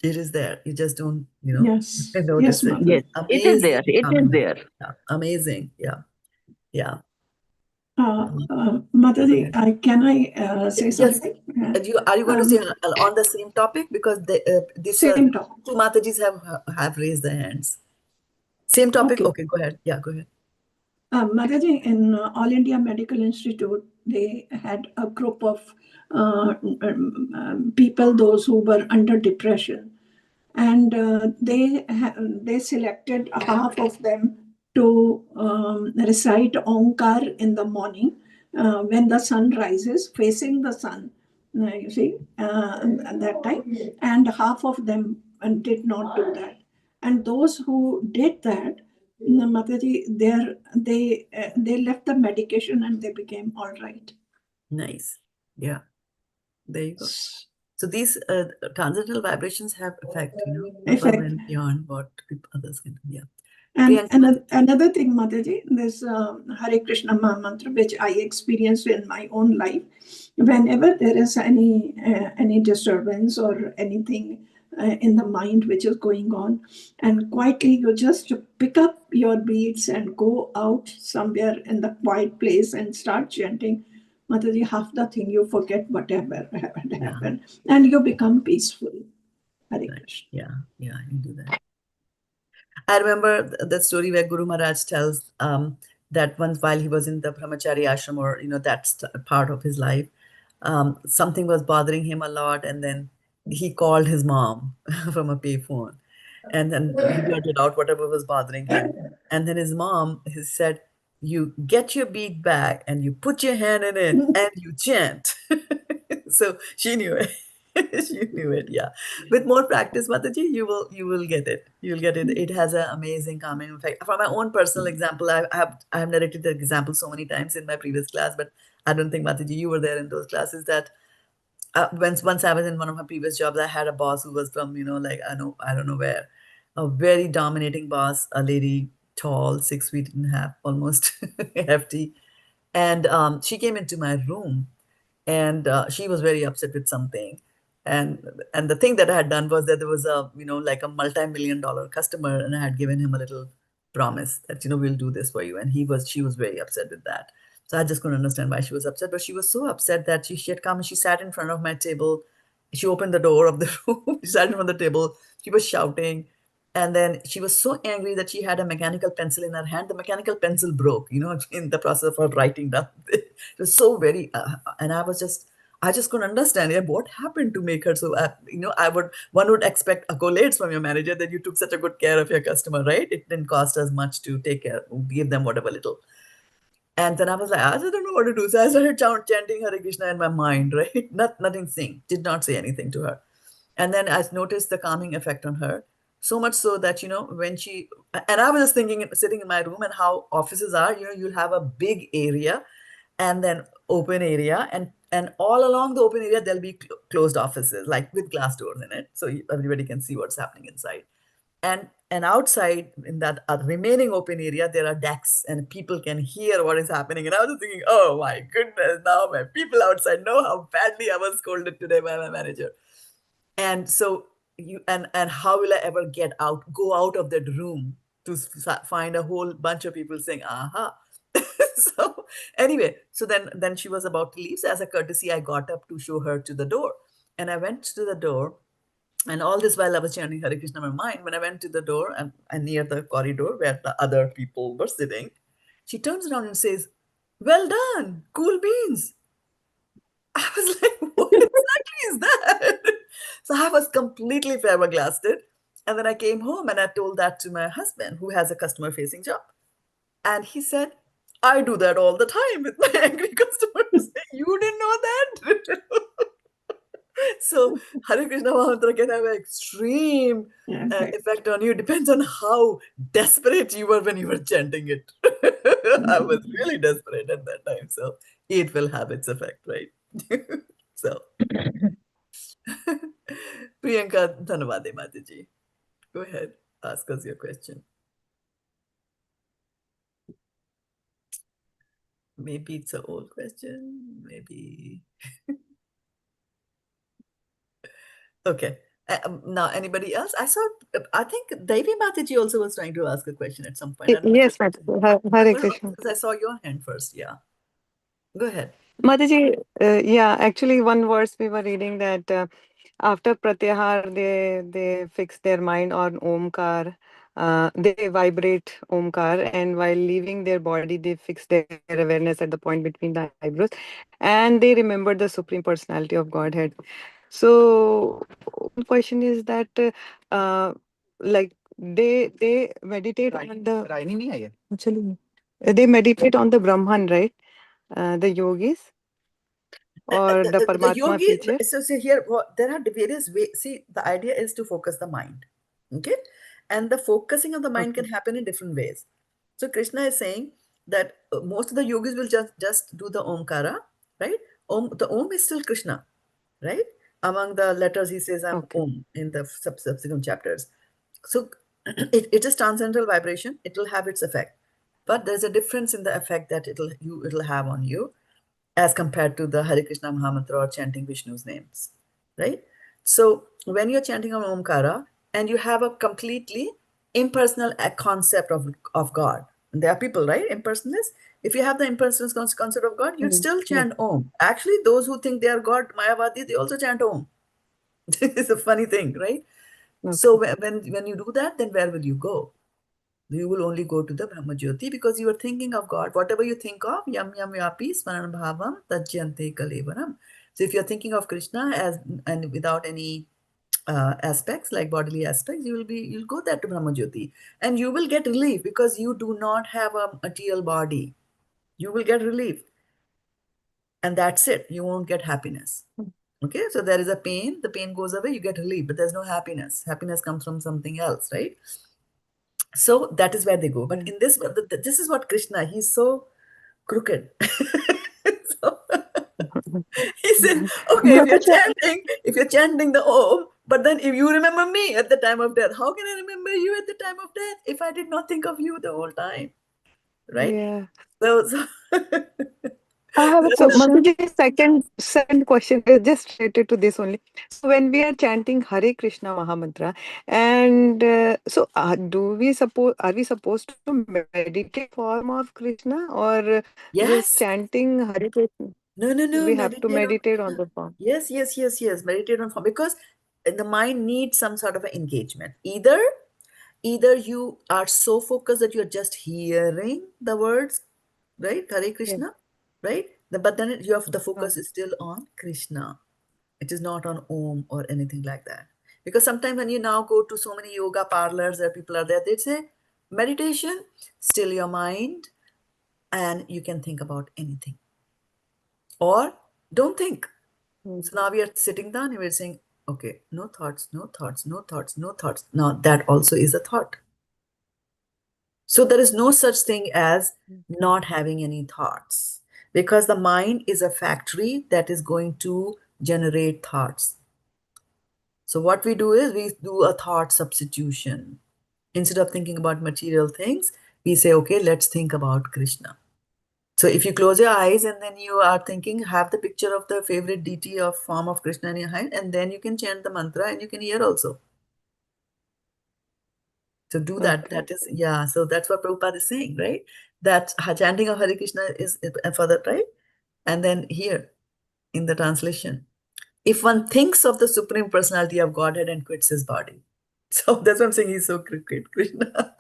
It is there. You just don't, Yes. notice Yes, it. Mother. Yes, it is there. It is there. Yeah, amazing. Yeah, yeah. Mataji, can I say Yes. something? Are you going to say on the same topic, because this Same topic. two Matajis have raised their hands. Same topic. Okay, go ahead. Yeah, go ahead. Mataji, in All India Medical Institute, they had a group of people, those who were under depression, and they selected half of them to recite oṁ-kāra in the morning when the sun rises, facing the sun. You see, at that time, and half of them did not do that. And those who did that, Mataji, they left the medication and they became all right. Nice. Yeah, there you go. So these transcendental vibrations have effect, above and beyond what others can do. Yeah. And another thing, Mataji, this Hare Krishna Mantra, which I experienced in my own life, whenever there is any disturbance or anything in the mind which is going on, and quietly you just pick up your beads and go out somewhere in the quiet place and start chanting, Mataji, half the thing you forget whatever happened, and you become peaceful. Hare Krishna. Yeah, you do that. I remember the story where Guru Maharaj tells that once while he was in the brahmachari ashram, or that's part of his life, something was bothering him a lot, and then he called his mom from a payphone, and then he blurted out whatever was bothering him, and then his mom said, "You get your bead bag and you put your hand in it and you chant." So she knew it. She knew it. Yeah, with more practice, Mataji, you will get it. You'll get it. It has an amazing calming effect. From my own personal example, I have narrated the example so many times in my previous class, but I don't think, Mataji, you were there in those classes. That once I was in one of my previous jobs, I had a boss who was from like I don't know where, a very dominating boss, a lady, tall, 6'1.5", almost hefty, and she came into my room, and she was very upset with something, and the thing that I had done was that there was a like a multi-million-dollar customer, and I had given him a little promise that we'll do this for you, and she was very upset with that. So I just couldn't understand why she was upset, but she was so upset that she had come and she sat in front of my table. She opened the door of the room. She sat in front of the table. She was shouting, and then she was so angry that she had a mechanical pencil in her hand. The mechanical pencil broke, in the process of her writing down. It was so very, and I just couldn't understand what happened to make her so, one would expect accolades from your manager that you took such a good care of your customer, right? It didn't cost us much to take care, give them whatever little. And then I was like, I just don't know what to do. So I started chanting Hare Krishna in my mind, right? Nothing saying, did not say anything to her. And then I noticed the calming effect on her. So much so that, when and I was just thinking, sitting in my room, and how offices are, you'll have a big area and then open area. And all along the open area, there'll be closed offices, like with glass doors in it. So everybody can see what's happening inside. And And outside in that remaining open area, there are decks and people can hear what is happening. And I was thinking, oh my goodness, now my people outside know how badly I was scolded today by my manager. And so and how will I ever go out of that room to find a whole bunch of people saying, aha. So anyway, so then she was about to leave. So as a courtesy, I got up to show her to the door. And I went to the door. And all this while I was chanting Hare Krishna in my mind, when I went to the door and near the corridor where the other people were sitting, she turns around and says, well done, cool beans. I was like, what exactly is that? So I was completely flabbergasted. And then I came home and I told that to my husband, who has a customer facing job. And he said, I do that all the time with my angry customers. You didn't know that? So Hare Krishna mantra can have an extreme effect on you. Depends on how desperate you were when you were chanting it. I was really desperate at that time. So it will have its effect, right? So Priyanka Dhanavade Mataji. Go ahead. Ask us your question. Maybe it's an old question. Maybe. Okay. Now, anybody else? I think Devi Mataji also was trying to ask a question at some point. I don't know. Yes, Hare Krishna. Because I saw your hand first. Yeah. Go ahead. Mataji, yeah, actually, one verse we were reading that after pratyahar, they fix their mind on oṁ-kāra. They vibrate oṁ-kāra, and while leaving their body, they fix their awareness at the point between the eyebrows, and they remember the Supreme Personality of Godhead. So, one question is that, like, they meditate on the. Actually, they meditate on the Brahman, right? The yogis or the The Paramatma yogi, feature? so here, there are various ways. See, the idea is to focus the mind. Okay. And the focusing of the mind can happen in different ways. So Krishna is saying that most of the yogis will just do the oṁ-kāra, right? The oṁ is still Krishna, right? Among the letters, he says, I'm oṁ in the subsequent chapters. So it is transcendental vibration. It will have its effect. But there's a difference in the effect that it'll have on you as compared to the Hare Krishna Mahamantra or chanting Vishnu's names, right? So when you're chanting on oṁ-kāra and you have a completely impersonal concept of God, and there are people, right? Impersonalists. If you have the impersonal concept of God, you'd still chant Om. Actually, those who think they are God, Mayavadi, they also chant Om. It's a funny thing, right? So when you do that, then where will you go? You will only go to the Brahma Jyoti because you are thinking of God. Whatever you think of, yam yam yapi smaran bhavam tajyante kalevaram. So if you're thinking of Krishna and without any aspects like bodily aspects, you'll go there to Brahma Jyoti and you will get relief because you do not have a material body. You will get relief, and that's it. You won't get happiness. Okay, so there is a pain. The pain goes away. You get relief, but there's no happiness. Happiness comes from something else, right? So that is where they go. But in this, this is what Krishna, he's so crooked. So, he said, okay, if you're chanting the Om, but then if you remember me at the time of death, how can I remember you at the time of death if I did not think of you the whole time? Right? Yeah. So I have a So, Mataji, second question is just related to this only. So when we are chanting Hare Krishna Mahamantra, and are we supposed to meditate form of Krishna or just yes. chanting Hare Krishna? No. We have to meditate on Krishna. the form. Yes. Meditate on form because the mind needs some sort of an engagement. Either you are so focused that you're just hearing the words, right? Hare Yeah. Krishna, right? But then the focus is still on Krishna. It is not on Om or anything like that. Because sometimes when you now go to so many yoga parlors where people are there, they say meditation, still your mind, and you can think about anything. Or don't think. So now we are sitting down and we're saying, okay, no thoughts, no thoughts, no thoughts, no thoughts. Now that also is a thought. So there is no such thing as not having any thoughts because the mind is a factory that is going to generate thoughts. So what we do is we do a thought substitution Instead of thinking about material things, we say, okay, let's think about Kṛṣṇa. So if you close your eyes and then you are thinking, have the picture of the favorite deity of form of Kṛṣṇa in your hand, and then you can chant the mantra and you can hear also. So do that. Okay. That is, yeah. So that's what Prabhupada is saying, right? That chanting of Hare Krishna is for that, right? And then here in the translation, if one thinks of the Supreme Personality of Godhead and quits his body. So that's what I'm saying. He's so great, Krishna.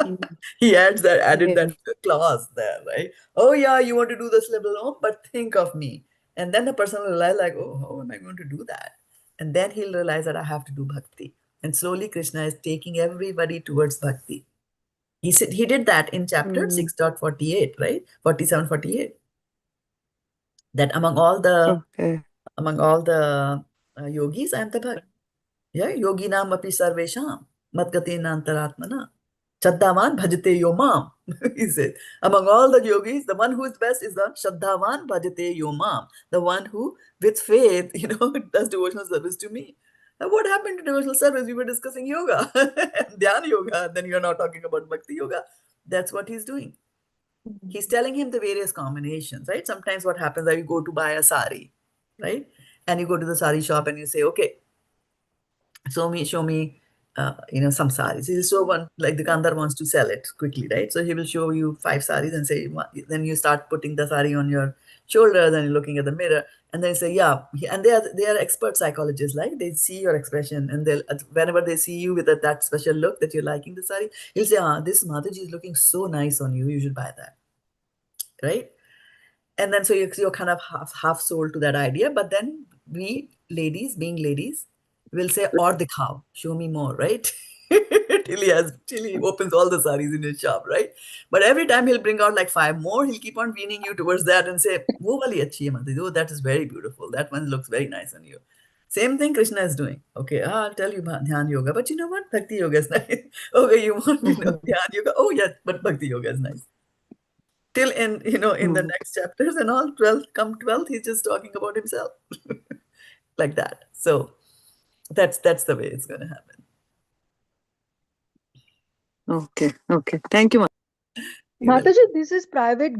He added that clause there, right? Oh yeah, you want to do the syllable, but think of me. And then the person will realize, like, oh, how am I going to do that? And then he'll realize that I have to do bhakti. And slowly Krishna is taking everybody towards bhakti. He did that in chapter 6.48, right? 47, 48. That among all the yogis, I am the bhakt. Yeah, yoginam api sarvesham madgatena antaratmana Shraddhavan bhajate yomam. He said, among all the yogis, the one who is best is the Shraddhavan bhajate yomam, the one who, with faith, does devotional service to me. Now, what happened to devotional service? We were discussing yoga, dhyana yoga. Then you're now talking about bhakti yoga. That's what he's doing. He's telling him the various combinations, right? Sometimes what happens is you go to buy a sari, right? And you go to the sari shop and you say, okay, show me, some saris. He'll show one, like the Kandar wants to sell it quickly, right? So he will show you 5 saris and say, then you start putting the sari on your shoulders and you're looking at the mirror. And they say, yeah. And they are expert psychologists, like they see your expression and they'll, whenever they see you with that special look that you're liking the sari, he'll say, this Mataji is looking so nice on you. You should buy that, right? And then so you're kind of half sold to that idea. But then we ladies, being ladies, will say, or dikhao, show me more, right? till he opens all the saris in his shop, right? But every time he'll bring out like 5 more, he'll keep on weaning you towards that and say, wo wali achhi hai Mataji. Oh, that is very beautiful. That one looks very nice on you. Same thing Kṛṣṇa is doing. Okay, I'll tell you about Dhyan Yoga, but you know what? Bhakti Yoga is nice. Okay, you want to know Dhyan Yoga? Oh, yeah, but Bhakti Yoga is nice. Till in the next chapters and all, 12th, he's just talking about himself. Like that. So that's the way it's going to happen. Okay. Thank you. Mataji, this is private.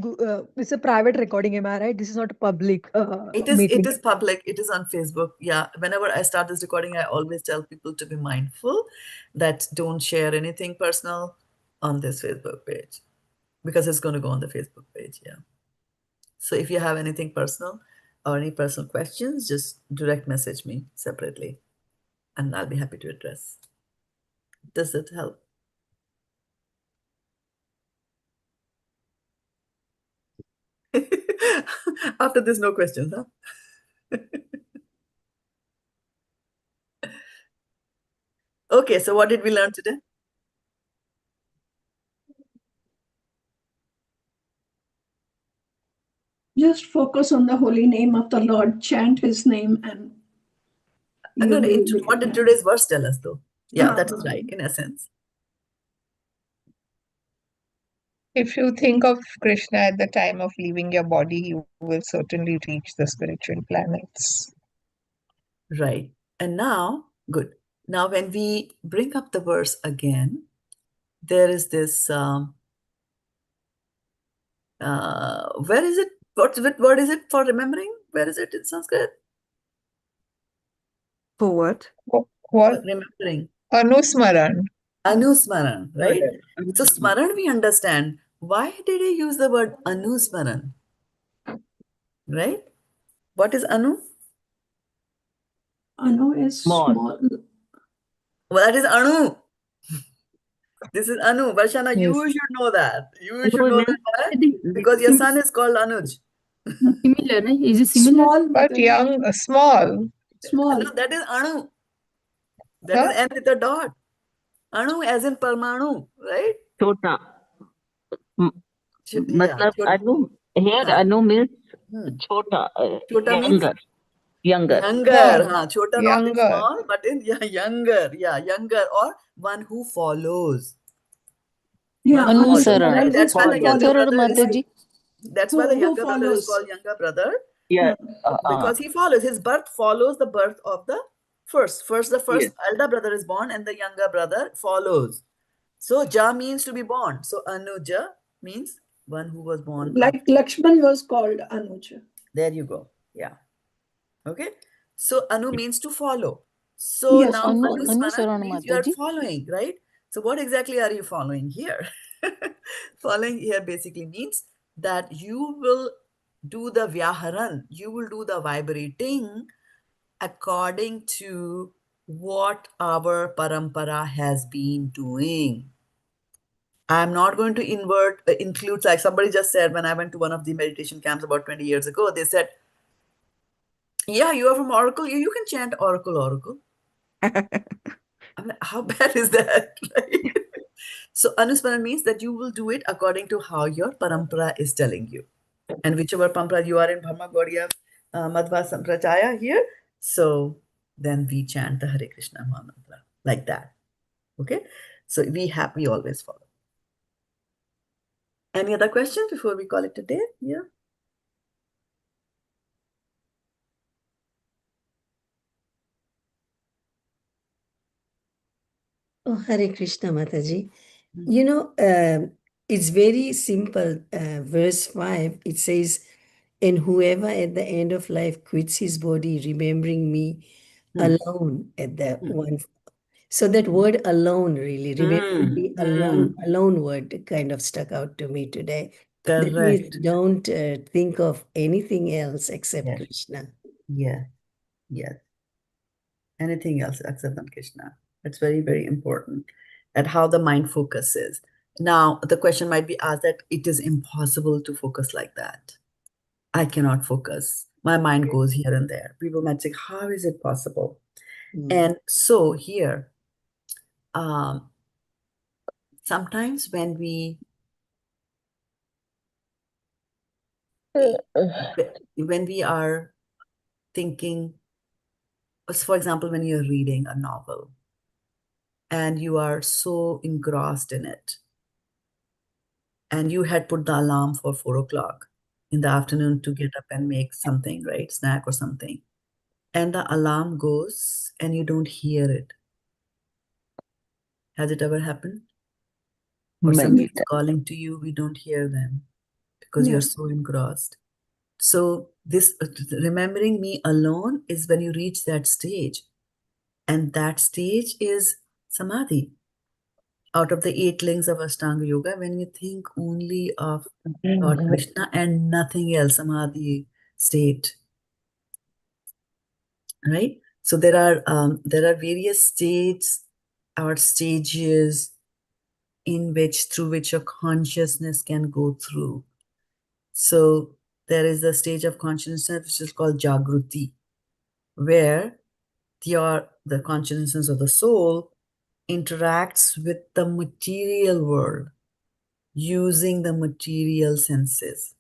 It's a private recording, am I right? This is not a public meeting. It is public. It is on Facebook. Yeah. Whenever I start this recording, I always tell people to be mindful that don't share anything personal on this Facebook page, because it's going to go on the Facebook page. Yeah. So if you have anything personal or any personal questions, just direct message me separately and I'll be happy to address. Does it help? After this, no questions, huh? Okay, so what did we learn today? Just focus on the holy name of the Lord, chant his name, and what did today's verse tell us, though? Yeah, that is right, in essence. If you think of Krishna at the time of leaving your body, you will certainly reach the spiritual planets. Right. And now, good. Now, when we bring up the verse again, there is this, where is it? What word is it for remembering? Where is it in Sanskrit? For what? What? For remembering. Anusmaran. Anusmaran, right? So smaran we understand. Why did he use the word anusmaran? Right? What is anu? Anu is small. Well, that is anu. This is Anu. Varshana, yes. You should know that. You should know that. Why? Because your son is called Anuj. Similar, right? Is it similar? Small, but young, small. Small. No, that is Anu. That is N with a dot. Anu as in paramāṁ, right? Chota. Matlab Anu. Here Anu means chota. Chota means younger. Chota not in small, but in younger. Yeah, younger, or one who follows. Yeah, Right? That's why the younger brother is, That's why the younger brother is called younger brother. Yeah. Because he follows. His birth follows the birth of the first. The first elder brother is born and the younger brother follows. So Ja means to be born. So Anuja means one who was born. Like Lakshman was called Anuja. There you go. Yeah. Okay. So Anu means to follow. So Yes, now Anusmaran means you are following, right? So what exactly are you following here? Following here basically means that you will do the vyāharan, you will do the vibrating according to what our parampara has been doing. I'm not going to include, like somebody just said when I went to one of the meditation camps about 20 years ago, they said, yeah, you are from Oracle. You can chant Oracle, Oracle. I mean, how bad is that? Right? So anusmaran means that you will do it according to how your parampara is telling you. And whichever parampara you are in, Brahma, Gaudiya, Madhva, Samprachaya here, so then we chant the Hare Krishna mantra like that. Okay? So we always follow. Any other questions before we call it a day? Yeah. Oh, Hare Krishna, Mataji. You know, it's very simple. Verse 5, it says, and whoever at the end of life quits his body, remembering me alone at the one. So that word alone, really, remembering me alone word kind of stuck out to me today. That means Correct. don't think of anything else except Yes. Krishna. Yeah. Yes. Anything else except than Krishna. It's very, very important at how the mind focuses. Now, the question might be asked that it is impossible to focus like that. I cannot focus. My mind goes here and there. People might say, how is it possible? And so here, sometimes when we are thinking, for example, when you're reading a novel and you are so engrossed in it, and you had put the alarm for 4 o'clock in the afternoon to get up and make something, right? Snack or something. And the alarm goes and you don't hear it. Has it ever happened? Or somebody's calling to you, we don't hear them because you're so engrossed. So this remembering me alone is when you reach that stage. And that stage is samadhi. Out of the 8 links of Ashtanga Yoga, when you think only of Lord Krishna and nothing else, samadhi state, right? So there are various states or stages through which your consciousness can go through. So there is a stage of consciousness which is called Jagruti, where the consciousness of the soul interacts with the material world using the material senses.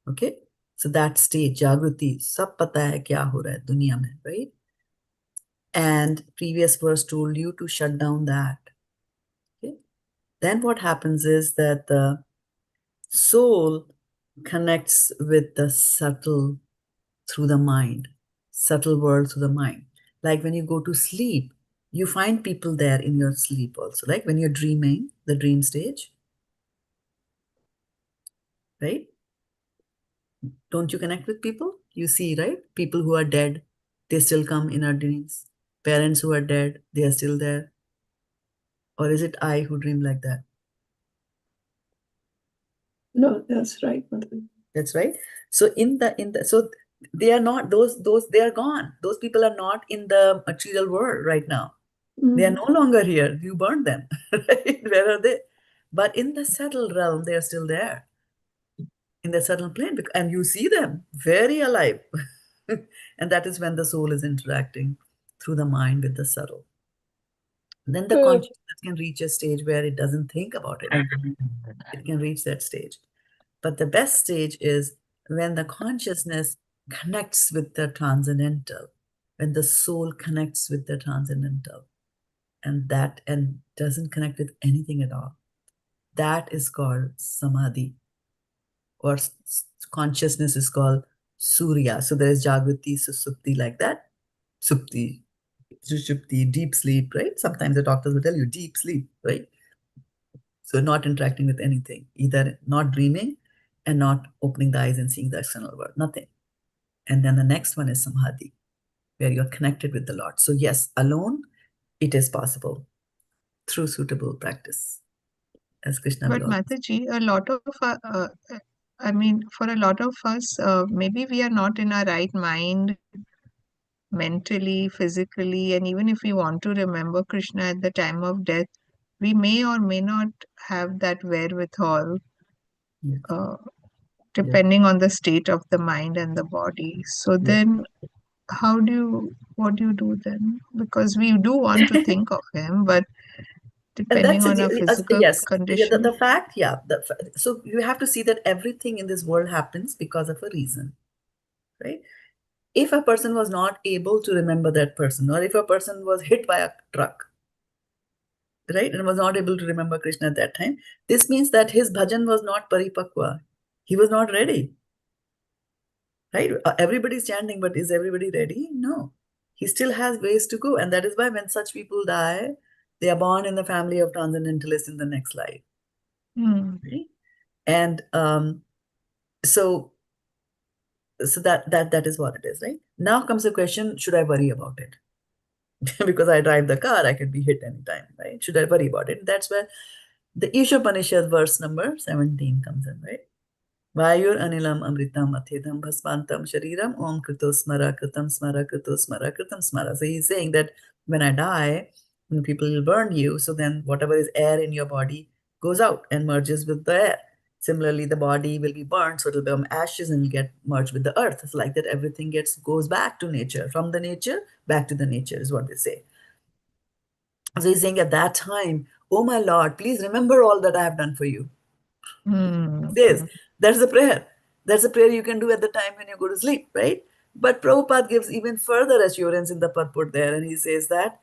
Okay? So that stage, Jagruti, sab pata hai kya ho raha hai duniya mein, right? And previous verse told you to shut down that. Okay? Then what happens is that the soul connects with the subtle through the mind, subtle world through the mind. Like when you go to sleep, you find people there in your sleep also, like when you're dreaming, the dream stage, right? Don't you connect with people? You see, right? People who are dead, they still come in our dreams. Parents who are dead, they are still there. Or is it I who dream like that? No, that's right, Madhuri. That's right. So so they are not those they are gone. Those people are not in the material world right now. They are no longer here. You burned them. Right? Where are they? But in the subtle realm, they are still there. In the subtle plane, and you see them very alive. And that is when the soul is interacting through the mind with the subtle. Then the consciousness can reach a stage where it doesn't think about it. It can reach that stage. But the best stage is when the consciousness connects with the transcendental, when the soul connects with the transcendental, and doesn't connect with anything at all. That is called samadhi, or consciousness is called surya. So there is jagrati, susupti, like that. Supti, sushupti, deep sleep, right? Sometimes the doctors will tell you deep sleep, right? So not interacting with anything, either not dreaming and not opening the eyes and seeing the external world, nothing. And then the next one is samadhi, where you're connected with the Lord. So yes, alone, it is possible through suitable practice, as Krishna But will always. Mataji, a lot of, for a lot of us, maybe we are not in our right mind mentally, physically, and even if we want to remember Krishna at the time of death, we may or may not have that wherewithal, Yes. depending on the state of the mind and the body. So then, what do you do then? Because we do want to think of him, but And depending on our physical yes, condition. the fact, so you have to see that everything in this world happens because of a reason, right? If a person was not able to remember that person, or if a person was hit by a truck, right, and was not able to remember Krishna at that time, this means that his bhajan was not paripakwa. He was not ready, right? Everybody's chanting, but is everybody ready? No. He still has ways to go. And that is why when such people die, they are born in the family of transcendentalists in the next life. Right? And so that is what it is, right? Now comes the question, should I worry about it? Because I drive the car, I could be hit anytime, right? Should I worry about it? That's where the Ishopanishad verse number 17 comes in, right? Vayur anilam amritam athedam bhasmantam shariram om krito smara kritam smara krito smara kritam smara. So he's saying that when I die, when people will burn you, so then whatever is air in your body goes out and merges with the air. Similarly, the body will be burned, so it will become ashes and will get merged with the earth. It's like that everything goes back to nature. From the nature, back to the nature is what they say. So he's saying at that time, oh my Lord, please remember all that I have done for you. Says that's the prayer. That's a prayer you can do at the time when you go to sleep, right? But Prabhupada gives even further assurance in the purport there, and he says that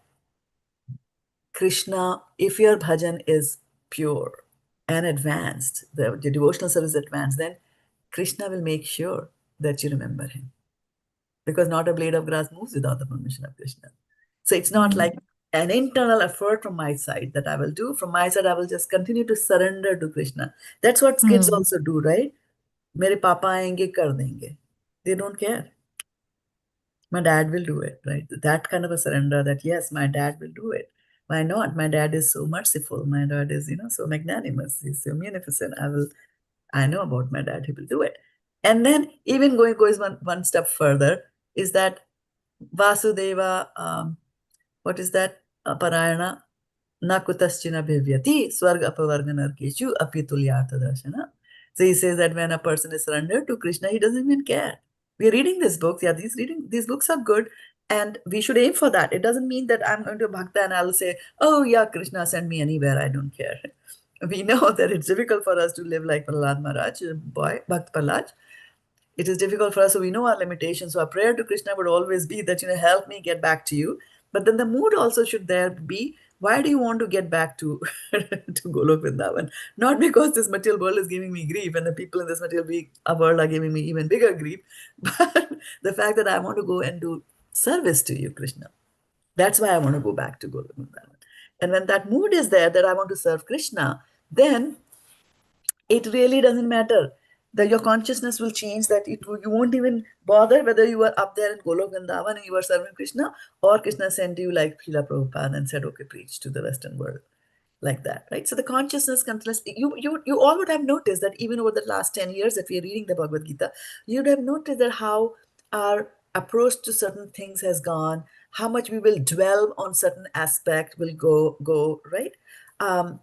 Krishna, if your bhajan is pure and advanced, the devotional service advanced, then Krishna will make sure that you remember him. Because not a blade of grass moves without the permission of Krishna. So it's not like an internal effort from my side that I will do. From my side, I will just continue to surrender to Krishna. That's what kids also do, right? Mere papa aayenge, kar denge. They don't care. My dad will do it, right? That kind of a surrender that, yes, my dad will do it. Why not? My dad is so merciful. My dad is, so magnanimous. He's so munificent. I know about my dad. He will do it. And then even goes one step further is that Vasudeva, what is that? Parayana na kutaschina bhivyati swarga apavarganarkeshu apitulyartha darshana. So he says that when a person is surrendered to Krishna, he doesn't even care. We're reading these books. Yeah, these books are good. And we should aim for that. It doesn't mean that I'm going to bhakta and I'll say, oh yeah, Krishna, send me anywhere. I don't care. We know that it's difficult for us to live like Prahlad Maharaj, boy, Bhakt Prahlad. It is difficult for us, so we know our limitations. So our prayer to Krishna would always be that, help me get back to you. But then the mood also should there be, why do you want to get back to, to Golok Vrindavan? Not because this material world is giving me grief and the people in this material world are giving me even bigger grief, but the fact that I want to go and do service to you, Krishna. That's why I want to go back to Golok Vrindavan. And when that mood is there that I want to serve Krishna, then it really doesn't matter that your consciousness will change, that you won't even bother whether you were up there in Golok Vrindavan and you were serving Krishna, or Krishna sent you like Srila Prabhupada and said, okay, preach to the Western world, like that, right? So the consciousness continuously, you all would have noticed that even over the last 10 years that we are reading the Bhagavad-gita, you would have noticed that how our approach to certain things has gone, how much we will dwell on certain aspect will go, right? And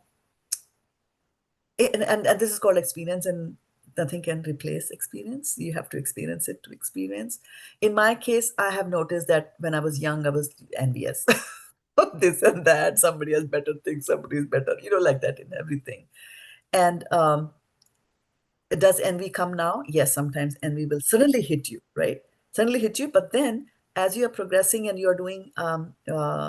this is called experience, and nothing can replace experience. You have to experience it to experience. In my case, I have noticed that when I was young, I was envious of this and that. Somebody has better things, somebody is better, like that in everything. And does envy come now? Yes, sometimes envy will suddenly hit you, right? Suddenly hit you, but then as you are progressing and you are doing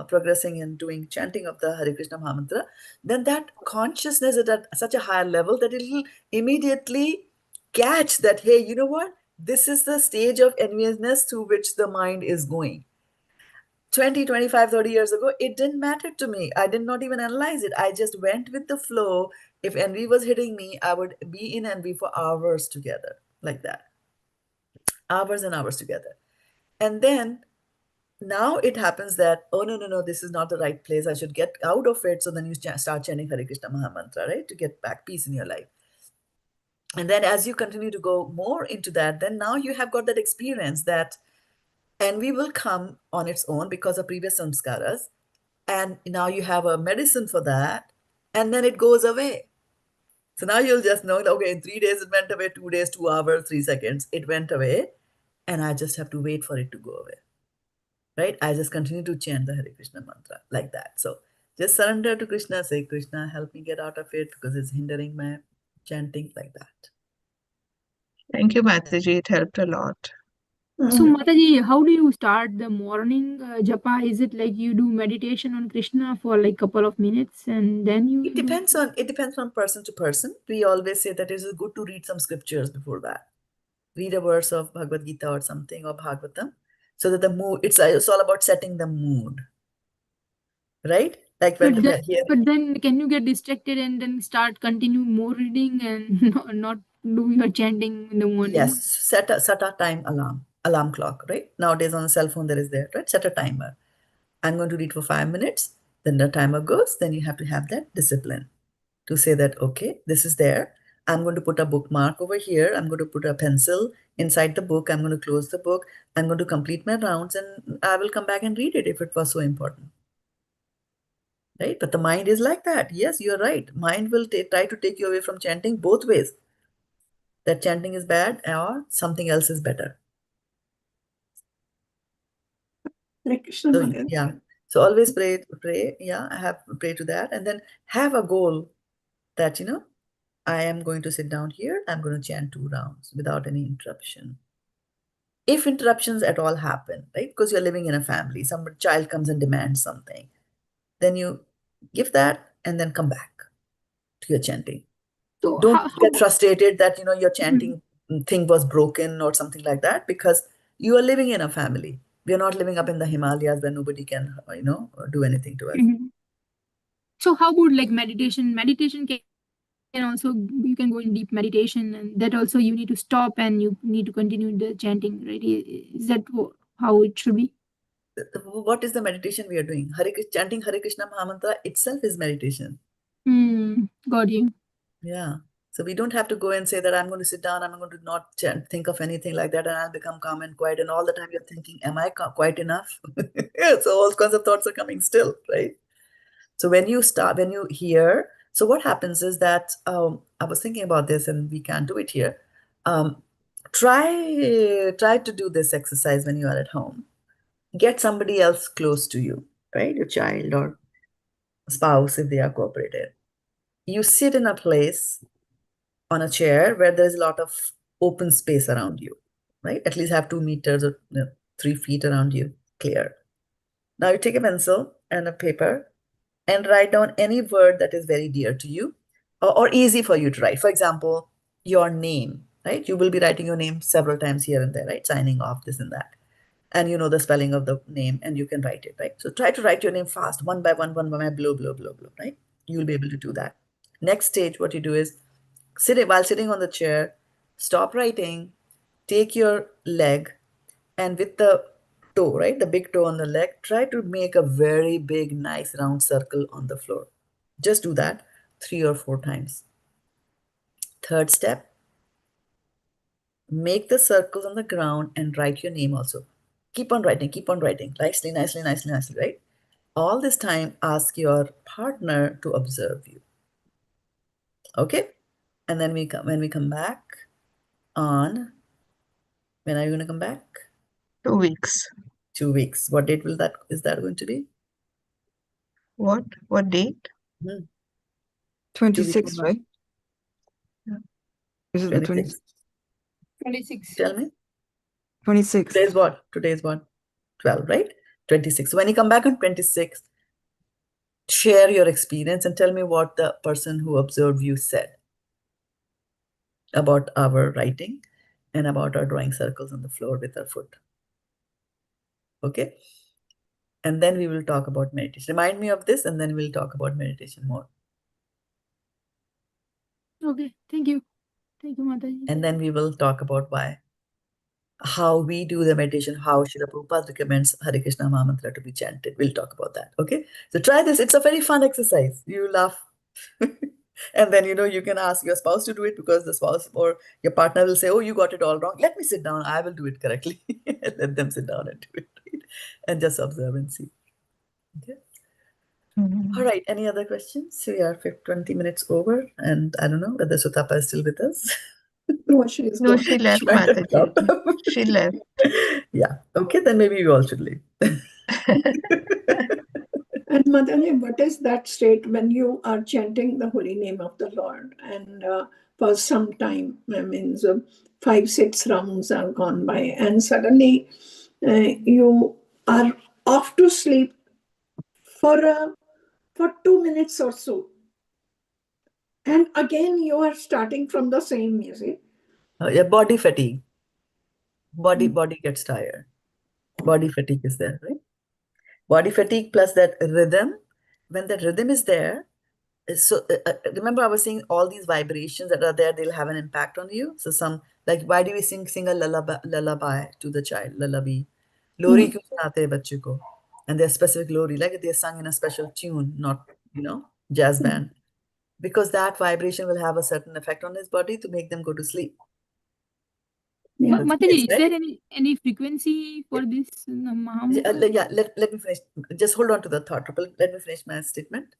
progressing and doing chanting of the Hare Krishna Mahamantra, then that consciousness is at such a higher level that it will immediately catch that, hey, you know what? This is the stage of enviousness to which the mind is going. 20, 25, 30 years ago, it didn't matter to me. I did not even analyze it. I just went with the flow If envy was hitting me, I would be in envy for hours together, like that. Hours and hours together. And then now it happens that, oh, no, this is not the right place. I should get out of it. So then you start chanting Hare Krishna Mahamantra, right? To get back peace in your life. And then as you continue to go more into that, then now you have got that experience that envy will come on its own because of previous samskaras. And now you have a medicine for that. And then it goes away. So now you'll just know, okay, in 3 days it went away, 2 days, 2 hours, 3 seconds, it went away. And I just have to wait for it to go away. Right? I just continue to chant the Hare Krishna mantra like that. So just surrender to Krishna, say, Krishna, help me get out of it because it's hindering my chanting, like that. Thank you, Mataji. It helped a lot. So, Mataji, how do you start the morning japa? Is it like you do meditation on Krishna for like couple of minutes and then you? It depends on person to person. We always say that it is good to read some scriptures before that. Read a verse of Bhagavad-gita or something, or Bhagavatam, so that the mood, it's all about setting the mood. Right? Like when but then can you get distracted and then continue more reading and not do your chanting in the morning? Yes, set a time alarm clock, right? Nowadays on the cell phone there is there, right? Set a timer. I'm going to read for 5 minutes, then the timer goes, then you have to have that discipline to say that, okay, this is there. I'm going to put a bookmark over here. I'm going to put a pencil inside the book. I'm going to close the book. I'm going to complete my rounds and I will come back and read it if it was so important. Right? But the mind is like that. Yes, you're right. Mind will try to take you away from chanting both ways. That chanting is bad or something else is better. So, yeah. So always pray. Yeah, pray to that. And then have a goal that, I am going to sit down here. I'm going to chant 2 rounds without any interruption. If interruptions at all happen, right? Because you're living in a family, some child comes and demands something, then you give that and then come back to your chanting. So don't get frustrated that, your chanting thing was broken or something like that, because you are living in a family. We are not living up in the Himalayas where nobody can, do anything to us. So how about like meditation? Meditation can also, you can go in deep meditation, and that also you need to stop and you need to continue the chanting, right? Is that how it should be? What is the meditation we are doing? Chanting Hare Krishna Mahamantra itself is meditation. Got you. Yeah. So we don't have to go and say that I'm going to sit down, I'm going to not think of anything like that, and I'll become calm and quiet. And all the time you're thinking, am I quiet enough? So all kinds of thoughts are coming still, right? So when you hear, so what happens is that, I was thinking about this and we can't do it here. Try to do this exercise when you are at home. Get somebody else close to you, right? Your child or spouse, if they are cooperative. You sit in a place on a chair where there's a lot of open space around you, right? At least have 2 meters or 3 feet around you, clear. Now you take a pencil and a paper and write down any word that is very dear to you or easy for you to write. For example, your name, right? You will be writing your name several times here and there, right? Signing off, this and that. And you know the spelling of the name and you can write it, right? So try to write your name fast, one by one, blow, right? You'll be able to do that. Next stage, what you do is, while sitting on the chair, stop writing, take your leg, and with the toe, right, the big toe on the leg, try to make a very big, nice round circle on the floor. Just do that 3 or 4 times. Third step, make the circles on the ground and write your name also. Keep on writing, nicely, right? All this time, ask your partner to observe you. Okay? And then when we come back on, when are you going to come back? 2 weeks. 2 weeks. What date is that going to be? What date? 26, right? Yeah. Is it the 26th? 26. Tell me. 26. Today's what? 12, right? 26. So when you come back on 26, share your experience and tell me what the person who observed you said about our writing and about our drawing circles on the floor with our foot. Okay? And then we will talk about meditation. Remind me of this and then we'll talk about meditation more. Okay, thank you. Thank you, Mataji. And then we will talk about how we do the meditation, how Srila Prabhupada recommends Hare Krishna Mahamantra to be chanted. We'll talk about that. Okay. So try this. It's a very fun exercise. You laugh. And then, you can ask your spouse to do it, because the spouse or your partner will say, oh, you got it all wrong. Let me sit down. I will do it correctly. Let them sit down and do it. Right? And just observe and see. Okay. All right. Any other questions? We are 20 minutes over, and I don't know whether Sutapa is still with us. No, she is No, gone. she left, Might have Mataji. stopped. She left. Yeah. Okay, then maybe we all should leave. And Mataji, what is that state when you are chanting the holy name of the Lord, and for some time, I mean, so 5-6 rounds are gone by, and suddenly you are off to sleep for 2 minutes or so, and again you are starting from the same music. Yeah, body fatigue. Body gets tired. Body fatigue is there, right? Body fatigue plus that rhythm. When that rhythm is there, so remember I was saying all these vibrations that are there, they'll have an impact on you. So some, like, why do we sing a lullaby to the child? Lullaby. Lori kyun sunate hai bachche ko? And they're specific lori, like they're sung in a special tune, not, jazz band. Because that vibration will have a certain effect on his body to make them go to sleep. Mataji, is there any frequency for this Mahamantra? Yeah, let me finish. Just hold on to the thought. Let me finish my statement.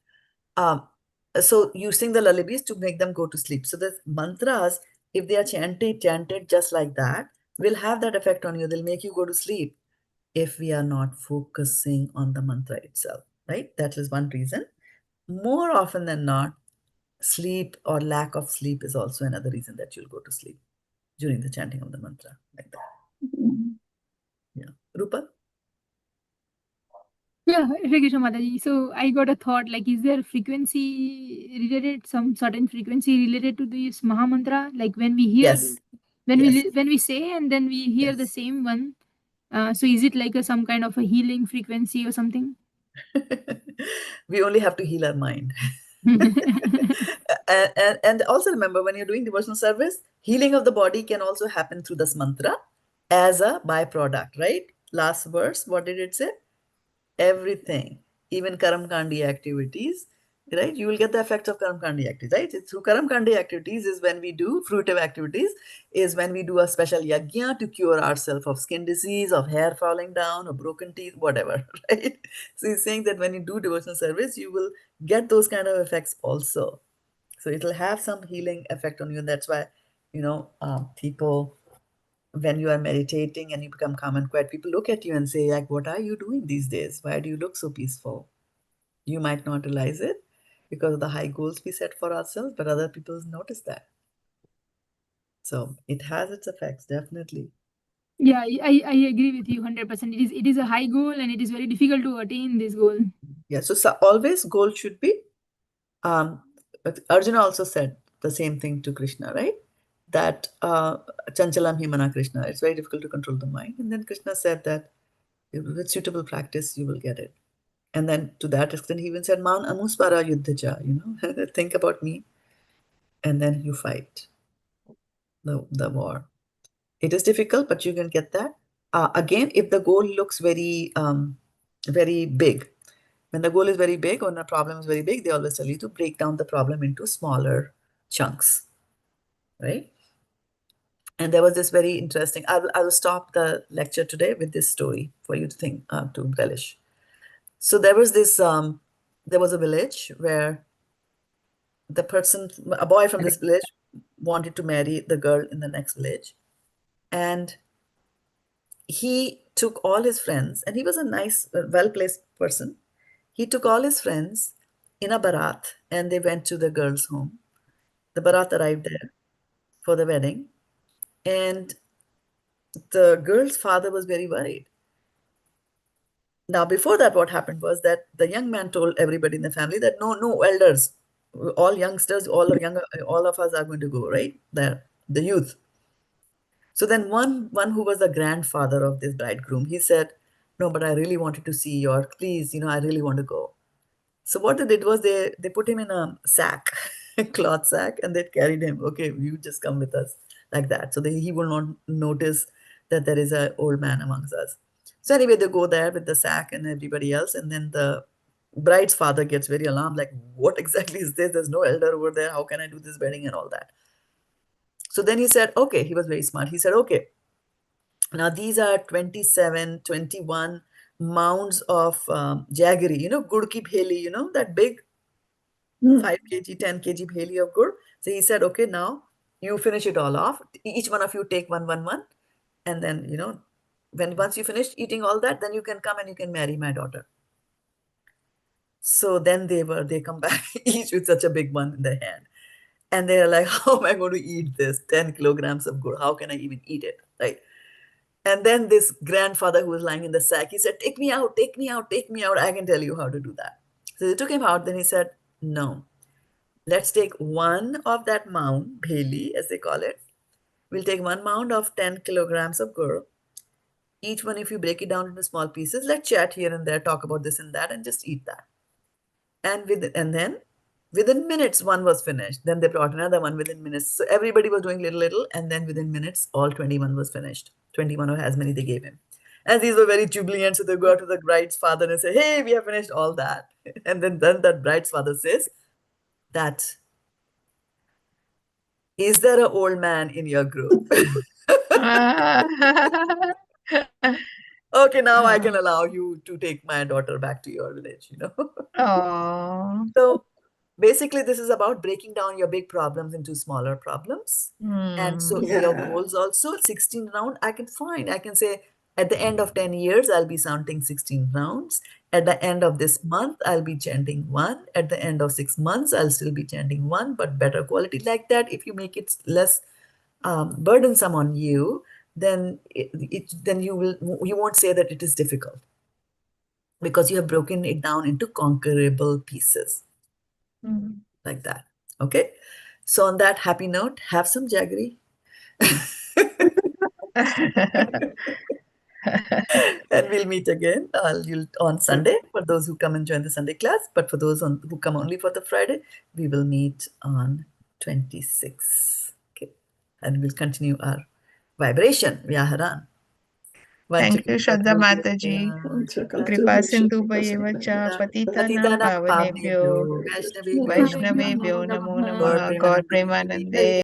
So you sing the lullabies to make them go to sleep. So the mantras, if they are chanted just like that, will have that effect on you. They'll make you go to sleep if we are not focusing on the mantra itself, right? That is one reason. More often than not, sleep or lack of sleep is also another reason that you'll go to sleep during the chanting of the mantra, like that. Yeah. Rupa? Yeah, Hare Krishna Mataji. So I got a thought, like, is there frequency related, some certain frequency related to this Mahamantra? Like when we hear, Yes. when Yes. we say and then we hear the same one. So is it like some kind of a healing frequency or something? We only have to heal our mind. And also remember, when you're doing devotional service, healing of the body can also happen through this mantra as a byproduct, right? Last verse, what did it say? Everything, even karamkandi activities, right? You will get the effects of karamkandi activities, right? It's through karamkandi activities is when we do fruitive activities, is when we do a special yajna to cure ourselves of skin disease, of hair falling down, or broken teeth, whatever, right? So he's saying that when you do devotional service, you will get those kind of effects also. So it'll have some healing effect on you. And that's why, people, when you are meditating and you become calm and quiet, people look at you and say, like, what are you doing these days? Why do you look so peaceful? You might not realize it because of the high goals we set for ourselves, but other people notice that. So it has its effects, definitely. Yeah, I agree with you 100%. It is a high goal and it is very difficult to attain this goal. Yeah, so always goal should be, but Arjuna also said the same thing to Kṛṣṇa, right? That chanchalam himana Kṛṣṇa, it's very difficult to control the mind. And then Kṛṣṇa said that with suitable practice, you will get it. And then to that extent, he even said, Man anusmaran yuddhacha, think about me. And then you fight the war. It is difficult, but you can get that. Again, if the goal looks very, very big, when the goal is very big or the problem is very big, they always tell you to break down the problem into smaller chunks, right? And there was this very interesting, I will stop the lecture today with this story for you to think, to relish. So there was this, there was a village where a boy from this village wanted to marry the girl in the next village. And he took all his friends, and he was a nice, well-placed person. He took all his friends in a barat, and they went to the girl's home. The barat arrived there for the wedding, and the girl's father was very worried. Now, before that, what happened was that the young man told everybody in the family that no elders, all youngsters, all of us are going to go, right? The youth. So then one who was the grandfather of this bridegroom, he said, no, but I really wanted to see your, please, I really want to go. So what they did was they put him in a sack cloth sack, and they carried him. Okay, you just come with us, like that. So he will not notice that there is an old man amongst us. So anyway, they go there with the sack and everybody else, and then the bride's father gets very alarmed, like, what exactly is this? There's no elder over there. How can I do this wedding and all that? So then he said, okay, he was very smart. He said, okay, now these are 27, 21 mounds of jaggery, gur ki bheli, that big 5 kg, 10 kg bheli of gur. So he said, okay, now you finish it all off. Each one of you take one. And then, once you finish eating all that, then you can come and you can marry my daughter. So then they come back each with such a big one in their hand. And they're like, how am I going to eat this 10 kilograms of gur? How can I even eat it? Right? And then this grandfather who was lying in the sack, he said, take me out, take me out, take me out. I can tell you how to do that. So they took him out. Then he said, no, let's take one of that mound, bheli, as they call it. We'll take one mound of 10 kilograms of gur. Each one, if you break it down into small pieces, let's chat here and there, talk about this and that, and just eat that. And then within minutes, one was finished. Then they brought another one within minutes. So everybody was doing little, and then within minutes, all 21 was finished. 21 or as many they gave him. And these were very jubilant. So they go out to the bride's father and say, hey, we have finished all that. And then that bride's father says, is there an old man in your group? Okay, now I can allow you to take my daughter back to your village, Oh. So basically, this is about breaking down your big problems into smaller problems. And so your goals also, 16 round, I can say at the end of 10 years, I'll be sounding 16 rounds. At the end of this month, I'll be chanting 1. At the end of 6 months, I'll still be chanting 1, but better quality. Like that, if you make it less burdensome on you, then you won't say that it is difficult, because you have broken it down into conquerable pieces. Like that. Okay. So on that happy note, have some jaggery. And we'll meet again on Sunday for those who come and join the Sunday class. But for those who come only for the Friday, we will meet on 26. Okay. And we'll continue our vibration, vyāharan. Thank you, Shraddha Mataji. Kripa sindhu bhayeva patitanam pavanebhyo Vaishnavebhyo namo namaha. Gaur Premanande.